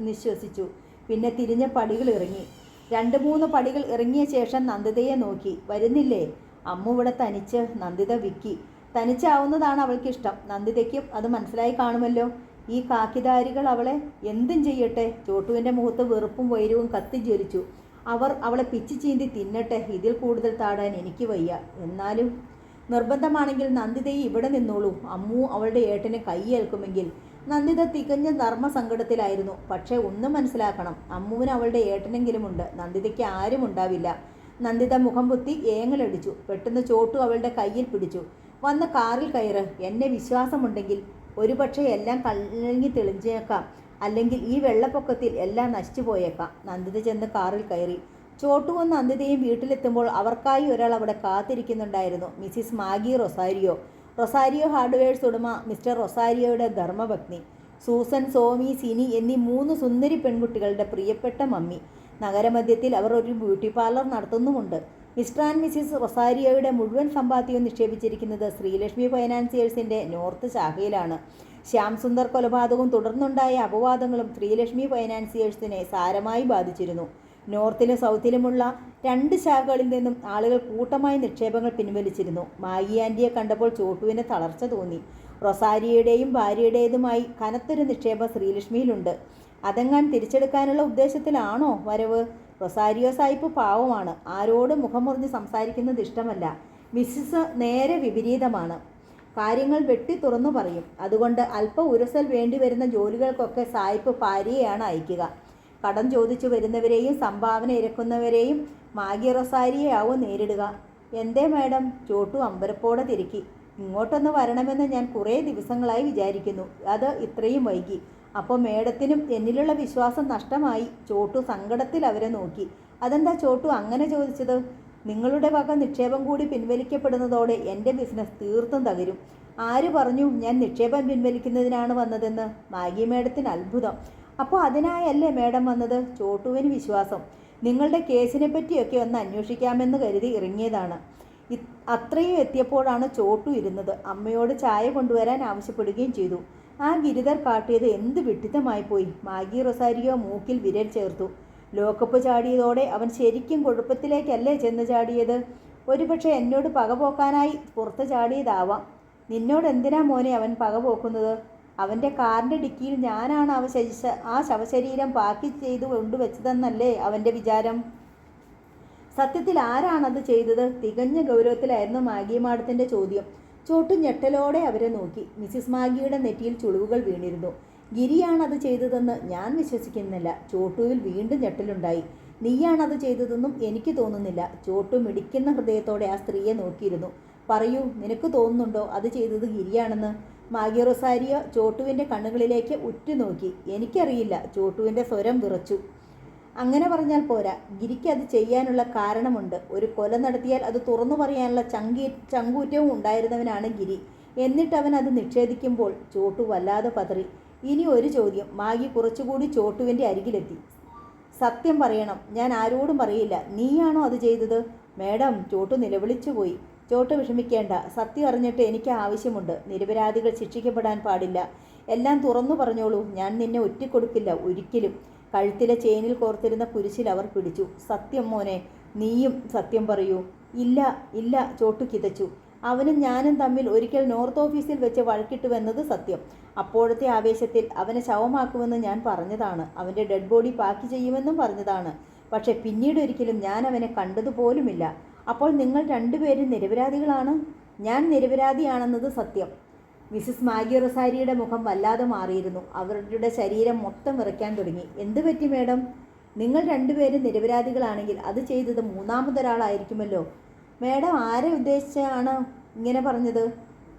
നിശ്വസിച്ചു. പിന്നെ തിരിഞ്ഞ പടികൾ ഇറങ്ങി. 2-3 പടികൾ ഇറങ്ങിയ ശേഷം നന്ദിതയെ നോക്കി. വരുന്നില്ലേ? അമ്മു ഇവിടെ തനിച്ച്. നന്ദിത വിക്കി. തനിച്ചാവുന്നതാണ് അവൾക്കിഷ്ടം. നന്ദിതയ്ക്കും അത് മനസ്സിലായി കാണുമല്ലോ. ഈ കാക്കിധാരികൾ അവളെ എന്തും ചെയ്യട്ടെ. ചോട്ടുവിൻ്റെ മുഖത്ത് വെറുപ്പും വൈരവും കത്തിജ്വലിച്ചു. അവർ അവളെ പിച്ചു ചീന്തി തിന്നട്ടെ. ഇതിൽ കൂടുതൽ താടാൻ എനിക്ക് വയ്യ. എന്നാലും നിർബന്ധമാണെങ്കിൽ നന്ദിതയെ ഇവിടെ നിന്നോളൂ. അമ്മു അവളുടെ ഏട്ടനെ കൈയേൽക്കുമെങ്കിൽ. നന്ദിത തികഞ്ഞ ധർമ്മസങ്കടത്തിലായിരുന്നു. പക്ഷേ ഒന്നും മനസ്സിലാക്കണം, അമ്മുവിന് അവളുടെ ഏട്ടനെങ്കിലുമുണ്ട്. നന്ദിതയ്ക്ക് ആരും ഉണ്ടാവില്ല. നന്ദിത മുഖം പൊത്തി ഏങ്ങലടിച്ചു. പെട്ടെന്ന് ചോട്ടു അവളുടെ കയ്യിൽ പിടിച്ചു. വന്ന് കാറിൽ കയറ്. എന്നെ വിശ്വാസമുണ്ടെങ്കിൽ ഒരുപക്ഷെ എല്ലാം കലങ്ങി തെളിഞ്ഞേക്കാം. അല്ലെങ്കിൽ ഈ വെള്ളപ്പൊക്കത്തിൽ എല്ലാം നശിച്ചു പോയേക്കാം. നന്ദിത ചെന്ന് കാറിൽ കയറി. ചോട്ടുവും നന്ദിതയും വീട്ടിലെത്തുമ്പോൾ അവർക്കായി ഒരാൾ അവിടെ കാത്തിരിക്കുന്നുണ്ടായിരുന്നു. Mrs Maggie Rosario. Rosario hardwares ഉടമ മിസ്റ്റർ റൊസാരിയോയുടെ ധർമ്മപത്നി. സൂസൻ, സോമി, സിനി എന്നീ 3 സുന്ദരി പെൺകുട്ടികളുടെ പ്രിയപ്പെട്ട മമ്മി. നഗരമധ്യത്തിൽ അവർ ഒരു ബ്യൂട്ടി പാർലർ നടത്തുന്നുമുണ്ട്. മിസ്റ്റർ ആൻഡ് മിസ്സിസ് റൊസാരിയോയുടെ മുഴുവൻ സമ്പാദ്യവും നിക്ഷേപിച്ചിരിക്കുന്നത് ശ്രീലക്ഷ്മി ഫൈനാൻസിയേഴ്സിൻ്റെ നോർത്ത് ശാഖയിലാണ്. ശ്യാം സുന്ദർ കൊലപാതകവും തുടർന്നുണ്ടായ അപവാദങ്ങളും ശ്രീലക്ഷ്മി ഫൈനാൻസിയേഴ്സിനെ സാരമായി ബാധിച്ചിരുന്നു. നോർത്തിലും സൗത്തിലുമുള്ള 2 ശാഖകളിൽ നിന്നും ആളുകൾ കൂട്ടമായി നിക്ഷേപങ്ങൾ പിൻവലിച്ചിരുന്നു. മാഗി ആൻറ്റിയെ കണ്ടപ്പോൾ ചോട്ടുവിന് തളർച്ച തോന്നി. റൊസാരിയുടെയും ഭാര്യയുടേതുമായി കനത്തൊരു നിക്ഷേപം ശ്രീലക്ഷ്മിയിലുണ്ട്. അതെങ്ങാൻ തിരിച്ചെടുക്കാനുള്ള ഉദ്ദേശത്തിലാണോ വരവ്? റൊസാരിയോ സായിപ്പ് പാവമാണ്. ആരോടും മുഖമുറിഞ്ഞ് സംസാരിക്കുന്നത് ഇഷ്ടമല്ല. മിസ്സിസ് നേരെ വിപരീതമാണ്. കാര്യങ്ങൾ വെട്ടി തുറന്നു പറയും. അതുകൊണ്ട് അല്പ ഉരസൽ വേണ്ടിവരുന്ന ജോലികൾക്കൊക്കെ സായിപ്പ് ഭാര്യയെയാണ് അയക്കുക. കടം ചോദിച്ചു വരുന്നവരെയും സംഭാവന ഇരക്കുന്നവരെയും മാഗി റൊസാരിയെയാവും നേരിടുക. എന്തേ മാഡം? ചോട്ടു അമ്പരപ്പോടെ തിരക്കി. ഇങ്ങോട്ടൊന്ന് വരണമെന്ന് ഞാൻ കുറേ ദിവസങ്ങളായി വിചാരിക്കുന്നു. അത് ഇത്രയും വൈകി. അപ്പോൾ മേഡത്തിനും എന്നിലുള്ള വിശ്വാസം നഷ്ടമായി. ചോട്ടു സങ്കടത്തിൽ അവരെ നോക്കി. അതെന്താ ചോട്ടു അങ്ങനെ ചോദിച്ചത്? നിങ്ങളുടെ വക നിക്ഷേപം കൂടി പിൻവലിക്കപ്പെടുന്നതോടെ എൻ്റെ ബിസിനസ് തീർത്തും തകരും. ആര് പറഞ്ഞു ഞാൻ നിക്ഷേപം പിൻവലിക്കുന്നതിനാണ് വന്നതെന്ന്? മാഗി മേഡത്തിന് അത്ഭുതം. അപ്പോൾ അതിനായല്ലേ മേഡം വന്നത്? ചോട്ടുവിന് വിശ്വാസം. നിങ്ങളുടെ കേസിനെ പറ്റിയൊക്കെ ഒന്ന് അന്വേഷിക്കാമെന്ന് കരുതി ഇറങ്ങിയതാണ്. അത്രയും എത്തിയപ്പോഴാണ് ചോട്ടു ഇരുന്നത്. അമ്മയോട് ചായ കൊണ്ടുവരാൻ ആവശ്യപ്പെടുകയും ചെയ്തു. ആ ഗിരിധർ കാട്ടിയത് എന്ത് വിഡ്ഢിത്തമായിപ്പോയി. മാഗി റൊസാരിയോ മൂക്കിൽ വിരൽ ചേർത്തു. ലോക്കപ്പ് ചാടിയതോടെ അവൻ ശരിക്കും കുഴപ്പത്തിലേക്കല്ലേ ചെന്ന് ചാടിയത്? ഒരുപക്ഷെ എന്നോട് പകപോക്കാനായി പുറത്ത് ചാടിയതാവാം. നിന്നോട് എന്തിനാ മോനെ അവൻ പകപോക്കുന്നത്? അവൻ്റെ കാറിൻ്റെ ഡിക്കിയിൽ ഞാനാണ് ആ ശവശരീരം പാക്ക് ചെയ്ത് കൊണ്ടുവച്ചതെന്നല്ലേ അവൻ്റെ വിചാരം? സത്യത്തിൽ ആരാണത് ചെയ്തത്? തികഞ്ഞ ഗൗരവത്തിലായിരുന്നു മാഗി മാഡത്തിൻ്റെ ചോദ്യം. ചോട്ടു ഞെട്ടലോടെ അവരെ നോക്കി. മിസ്സിസ് മാഗിയുടെ നെറ്റിയിൽ ചുളിവുകൾ വീണിരുന്നു. ഗിരിയാണത് ചെയ്തതെന്ന് ഞാൻ വിശ്വസിക്കുന്നില്ല. ചോട്ടുവിൽ വീണ്ടും ഞെട്ടലുണ്ടായി. നീയാണത് ചെയ്തതെന്നും എനിക്ക് തോന്നുന്നില്ല. ചോട്ടു മിടിക്കുന്ന ഹൃദയത്തോടെ ആ സ്ത്രീയെ നോക്കിയിരുന്നു. പറയൂ, നിനക്ക് തോന്നുന്നുണ്ടോ അത് ചെയ്തത് ഗിരിയാണെന്ന്? Maggi Rosario ചോട്ടുവിൻ്റെ കണ്ണുകളിലേക്ക് ഉറ്റുനോക്കി. എനിക്കറിയില്ല. ചോട്ടുവിൻ്റെ സ്വരം വിറച്ചു. അങ്ങനെ പറഞ്ഞാൽ പോരാ. ഗിരിക്ക് അത് ചെയ്യാനുള്ള കാരണമുണ്ട്. ഒരു കൊല നടത്തിയാൽ അത് തുറന്നു പറയാനുള്ള ചങ്കൂറ്റവും ഉണ്ടായിരുന്നവനാണ് ഗിരി. എന്നിട്ട് അവൻ അത് നിഷേധിക്കുമ്പോൾ ചോട്ടു വല്ലാതെ പതറി. ഇനി ഒരു ചോദ്യം. മാഗി കുറച്ചുകൂടി ചോട്ടുവിൻ്റെ അരികിലെത്തി. സത്യം പറയണം. ഞാൻ ആരോടും പറയില്ല. നീയാണോ അത് ചെയ്തത്? മേഡം, ചോട്ടു നിലവിളിച്ചുപോയി. ചോട്ടു വിഷമിക്കേണ്ട. സത്യം അറിഞ്ഞിട്ട് എനിക്ക് ആവശ്യമുണ്ട്. നിരപരാധികൾ ശിക്ഷിക്കപ്പെടാൻ പാടില്ല. എല്ലാം തുറന്നു പറഞ്ഞോളൂ. ഞാൻ നിന്നെ ഒറ്റിക്കൊടുക്കില്ല ഒരിക്കലും. കഴുത്തിലെ ചെയിനിൽ കോർത്തിരുന്ന കുരിശിൽ അവർ പിടിച്ചു. സത്യം മോനെ, നീയും സത്യം പറയൂ. ഇല്ല ഇല്ല, ചോട്ടു കിതച്ചു. അവനും ഞാനും തമ്മിൽ ഒരിക്കൽ നോർത്ത് ഓഫീസിൽ വെച്ച് വഴക്കിട്ടുവെന്നത് സത്യം. അപ്പോഴത്തെ ആവേശത്തിൽ അവനെ ശവമാക്കുമെന്ന് ഞാൻ പറഞ്ഞതാണ്. അവൻ്റെ ഡെഡ് ബോഡി പാക്ക് ചെയ്യുമെന്നും പറഞ്ഞതാണ്. പക്ഷെ പിന്നീട് ഒരിക്കലും ഞാൻ അവനെ കണ്ടതുപോലുമില്ല. അപ്പോൾ നിങ്ങൾ 2 പേരും നിരപരാധികളാണ്. ഞാൻ നിരപരാധിയാണെന്നത് സത്യം. മിസ്സിസ് മാഗി റൊസാരിയുടെ മുഖം വല്ലാതെ മാറിയിരുന്നു. അവരുടെ ശരീരം മൊത്തം വിറയ്ക്കാൻ തുടങ്ങി. എന്ത് പറ്റി മേഡം? നിങ്ങൾ 2 പേരും നിരപരാധികളാണെങ്കിൽ അത് ചെയ്തത് മൂന്നാമതൊരാളായിരിക്കുമല്ലോ. മേഡം ആരെ ഉദ്ദേശിച്ചാണ് ഇങ്ങനെ പറഞ്ഞത്?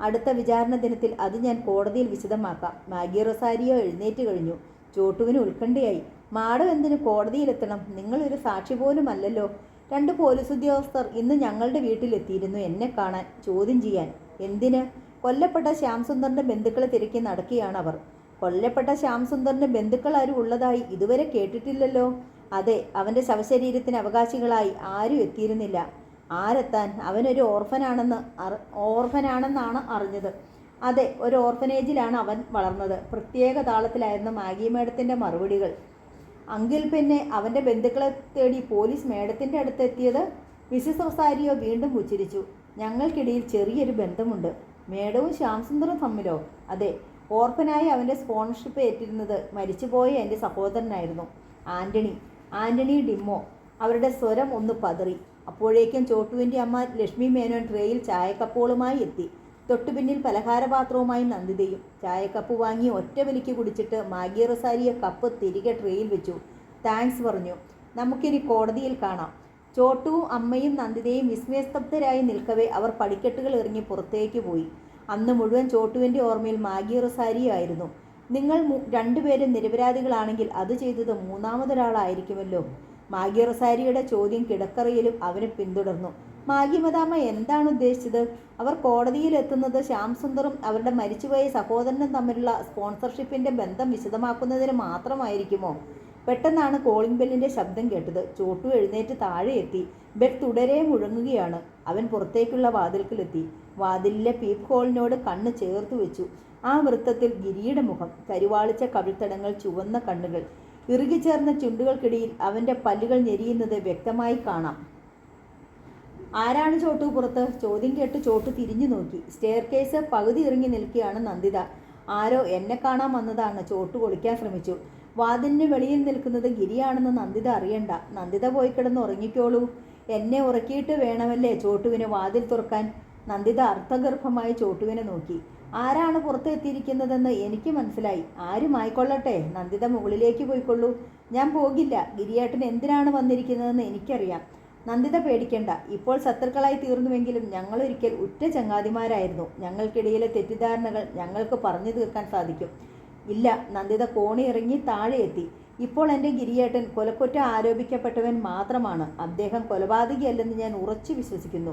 അടുത്ത വിചാരണ ദിനത്തിൽ അത് ഞാൻ കോടതിയിൽ വിശദമാക്കാം. മാഗി റൊസാരിയോ എഴുന്നേറ്റ് കഴിഞ്ഞു. ചോട്ടുവിന് ഉത്കണ്ഠയായി. മാഡം എന്തിന് കോടതിയിലെത്തണം? നിങ്ങളൊരു സാക്ഷി പോലും അല്ലല്ലോ. 2 പോലീസ് ഉദ്യോഗസ്ഥർ ഇന്ന് ഞങ്ങളുടെ വീട്ടിലെത്തിയിരുന്നു എന്നെ കാണാൻ, ചോദ്യം ചെയ്യാൻ. എന്തിന്? കൊല്ലപ്പെട്ട ശ്യാംസുന്ദറിന്റെ ബന്ധുക്കളെ തിരക്കി നടക്കുകയാണ് അവർ. കൊല്ലപ്പെട്ട ശ്യാംസുന്ദറിന്റെ ബന്ധുക്കൾ ആരും ഉള്ളതായി ഇതുവരെ കേട്ടിട്ടില്ലല്ലോ. അതെ, അവന്റെ ശവശരീരത്തിന് അവകാശികളായി ആരും എത്തിയിരുന്നില്ല. ആരെത്താൻ? അവനൊരു ഓർഫനാണെന്നാണ് അറിഞ്ഞത്. അതെ, ഒരു ഓർഫനേജിലാണ് അവൻ വളർന്നത്. പ്രത്യേക താളത്തിലായിരുന്നു മാഗി മേഡത്തിന്റെ മറുപടികൾ. അങ്കിൽ പിന്നെ അവന്റെ ബന്ധുക്കളെ തേടി പോലീസ് മേഡത്തിന്റെ അടുത്തെത്തിയത്? മിസ്സിസ് റൊസാരിയോ വീണ്ടും ഉച്ചരിച്ചു. ഞങ്ങൾക്കിടയിൽ ചെറിയൊരു ബന്ധമുണ്ട്. മേഡവും ശ്യാംസുന്ദറും തമ്മിലോ? അതെ, ഓർഫനായി അവന്റെ സ്പോൺസർഷിപ്പ് ഏറ്റിരുന്നത് മരിച്ചുപോയ എൻ്റെ സഹോദരനായിരുന്നു, ആന്റണി ഡിമ്മോ. അവരുടെ സ്വരം ഒന്ന് പതറി. അപ്പോഴേക്കും ചോട്ടുവിൻ്റെ അമ്മ ലക്ഷ്മി മേനോൻ ട്രേയിൽ ചായക്കപ്പുകളുമായി എത്തി. തൊട്ടുപിന്നിൽ പലഹാരപാത്രവുമായി നന്ദിതയും. ചായക്കപ്പ് വാങ്ങി ഒറ്റ വലിക്ക് കുടിച്ചിട്ട് മാഗി റൊസാരിയോ കപ്പ് തിരികെ ട്രേയിൽ വെച്ചു. താങ്ക്സ് പറഞ്ഞു. നമുക്കിനി കോടതിയിൽ കാണാം. ചോട്ടുവും അമ്മയും നന്ദിതയും വിസ്മയസ്തബ്ധരായി നിൽക്കവേ അവർ പടിക്കെട്ടുകൾ ഇറങ്ങി പുറത്തേക്ക് പോയി. അന്ന് മുഴുവൻ ചോട്ടുവിൻ്റെ ഓർമ്മയിൽ മാഗി റൊസാരിയോ ആയിരുന്നു. നിങ്ങൾ 2 പേരും നിരപരാധികളാണെങ്കിൽ അത് ചെയ്തത് മൂന്നാമതൊരാളായിരിക്കുമല്ലോ. മാഗി റൊസാരിയോയുടെ ചോദ്യം കിടക്കറയിലും അവനെ പിന്തുടർന്നു. മാഗി മദാമ എന്താണ് ഉദ്ദേശിച്ചത്? അവർ കോടതിയിൽ എത്തുന്നത് ശ്യാംസുന്ദറും അവരുടെ മരിച്ചുപോയ സഹോദരനും തമ്മിലുള്ള സ്പോൺസർഷിപ്പിന്റെ ബന്ധം വിശദമാക്കുന്നതിന് മാത്രമായിരിക്കുമോ? പെട്ടെന്നാണ് കോളിംഗ് ബെല്ലിന്റെ ശബ്ദം കേട്ടത്. ചോട്ടു എഴുന്നേറ്റ് താഴെ എത്തി. ബെൽ തുടരെ മുഴങ്ങുകയാണ്. അവൻ പുറത്തേക്കുള്ള വാതിൽക്കലെത്തി. വാതിലിലെ പീപ്പ് ഹോളിനോട് കണ്ണ് ചേർത്ത് വെച്ചു. ആ വൃത്തത്തിൽ ഗിരിയുടെ മുഖം, കരുവാളിച്ച കവിൾത്തടങ്ങൾ, ചുവന്ന കണ്ണുകൾ, ഇറുകിച്ചേർന്ന ചുണ്ടുകൾക്കിടയിൽ അവന്റെ പല്ലുകൾ ഞെരിയുന്നത് വ്യക്തമായി കാണാം. ആരാണ് ചോട്ടു പുറത്ത്? ചോദ്യം കേട്ട് ചോട്ടു തിരിഞ്ഞു നോക്കി. സ്റ്റെയർ കേസ് പകുതി ഇറങ്ങി നിൽക്കുകയാണ് നന്ദിത. ആരോ എന്നെ കാണാൻ വന്നതാണ്. ചോട്ടു ഒളിക്കാൻ ശ്രമിച്ചു. വാതിലിന് വെളിയിൽ നിൽക്കുന്നത് ഗിരിയാണെന്ന് നന്ദിത അറിയണ്ട. നന്ദിത പോയി കിടന്ന് ഉറങ്ങിക്കോളൂ. എന്നെ ഉറക്കിയിട്ട് വേണമല്ലേ ചോട്ടുവിന് വാതിൽ തുറക്കാൻ? നന്ദിത അർത്ഥഗർഭമായി ചോട്ടുവിനെ നോക്കി. ആരാണ് പുറത്ത് എത്തിയിരിക്കുന്നതെന്ന് എനിക്ക് മനസ്സിലായി. ആരുമായിക്കൊള്ളട്ടെ, നന്ദിത മുകളിലേക്ക് പോയിക്കൊള്ളൂ. ഞാൻ പോകില്ല. ഗിരിയേട്ടൻ എന്തിനാണ് വന്നിരിക്കുന്നതെന്ന് എനിക്കറിയാം. നന്ദിത പേടിക്കണ്ട. ഇപ്പോൾ ശത്രുക്കളായി തീർന്നുവെങ്കിലും ഞങ്ങളൊരിക്കൽ ഉറ്റ ചങ്ങാതിമാരായിരുന്നു. ഞങ്ങൾക്കിടയിലെ തെറ്റിദ്ധാരണകൾ ഞങ്ങൾക്ക് പറഞ്ഞു തീർക്കാൻ സാധിക്കും. ഇല്ല. നന്ദിത കോണി ഇറങ്ങി താഴെ എത്തി. ഇപ്പോൾ എൻ്റെ ഗിരിയേട്ടൻ കൊലക്കുറ്റം ആരോപിക്കപ്പെട്ടവൻ മാത്രമാണ്. അദ്ദേഹം കൊലപാതകിയല്ലെന്ന് ഞാൻ ഉറച്ചു വിശ്വസിക്കുന്നു.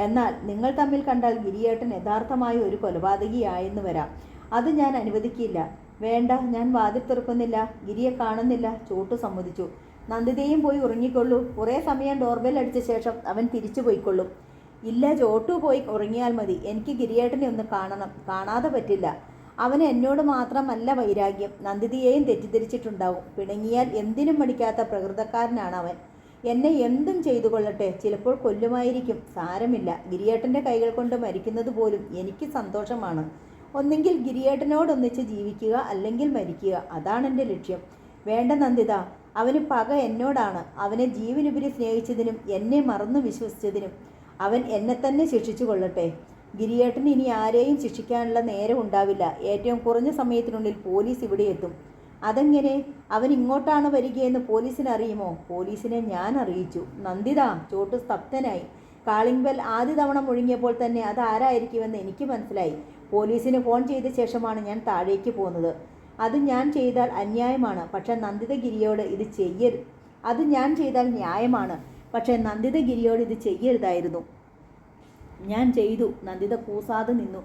എന്നാൽ നിങ്ങൾ തമ്മിൽ കണ്ടാൽ ഗിരിയേട്ടൻ യഥാർത്ഥമായ ഒരു കൊലപാതകിയായെന്ന് വരാം. അത് ഞാൻ അനുവദിക്കില്ല. വേണ്ട, ഞാൻ വാതിൽ തുറക്കുന്നില്ല. ഗിരിയെ കാണുന്നില്ല. ചോട്ടു സമ്മതിച്ചു. നന്ദിതയും പോയി ഉറങ്ങിക്കൊള്ളൂ. കുറേ സമയം ഡോർബെൽ അടിച്ച ശേഷം അവൻ തിരിച്ചു പോയിക്കൊള്ളും. ഇല്ല, ചോട്ടു പോയി ഉറങ്ങിയാൽ മതി. എനിക്ക് ഗിരിയേട്ടനെ ഒന്ന് കാണണം. കാണാതെ പറ്റില്ല. അവന് എന്നോട് മാത്രമല്ല വൈരാഗ്യം, നന്ദിതയെയും തെറ്റിദ്ധരിച്ചിട്ടുണ്ടാവും. പിണങ്ങിയാൽ എന്തിനും മടിക്കാത്ത പ്രകൃതക്കാരനാണ് അവൻ. എന്നെ എന്തും ചെയ്തു കൊള്ളട്ടെ. ചിലപ്പോൾ കൊല്ലുമായിരിക്കും. സാരമില്ല. ഗിരിയേട്ടൻ്റെ കൈകൾ കൊണ്ട് മരിക്കുന്നത് പോലും എനിക്ക് സന്തോഷമാണ്. ഒന്നെങ്കിൽ ഗിരിയേട്ടനോടൊന്നിച്ച് ജീവിക്കുക, അല്ലെങ്കിൽ മരിക്കുക. അതാണ് എൻ്റെ ലക്ഷ്യം. വേണ്ട നന്ദിത, അവന് പക എന്നോടാണ്. അവനെ ജീവനുപരി സ്നേഹിച്ചതിനും എന്നെ മറന്നു വിശ്വസിച്ചതിനും അവൻ എന്നെ തന്നെ ശിക്ഷിച്ചു കൊള്ളട്ടെ. ഗിരിയേട്ടന് ഇനി ആരെയും ശിക്ഷിക്കാനുള്ള നേരം ഉണ്ടാവില്ല. ഏറ്റവും കുറഞ്ഞ സമയത്തിനുള്ളിൽ പോലീസ് ഇവിടെ എത്തും. അതെങ്ങനെ? അവൻ ഇങ്ങോട്ടാണ് വരികയെന്ന് പോലീസിന് അറിയുമോ? പോലീസിനെ ഞാൻ അറിയിച്ചു. നന്ദിത, ചോട്ടു സ്തബ്ധനായി. കാളിംഗ് ബെൽ ആദ്യ തവണ മുഴങ്ങിയപ്പോൾ തന്നെ അത് ആരായിരിക്കുമെന്ന് എനിക്ക് മനസ്സിലായി. പോലീസിന് ഫോൺ ചെയ്ത ശേഷമാണ് ഞാൻ താഴേക്ക് പോകുന്നത്. അത് ഞാൻ ചെയ്താൽ അന്യായമാണ്. പക്ഷെ നന്ദിത ഗിരിയോട് ഇത് ചെയ്യരുത്. അത് ഞാൻ ചെയ്താൽ ന്യായമാണ്. പക്ഷേ നന്ദിത ഗിരിയോട് ഇത് ചെയ്യരുതായിരുന്നു. ഞാൻ ചെയ്തു. നന്ദിത കൂസാതെ നിന്നു.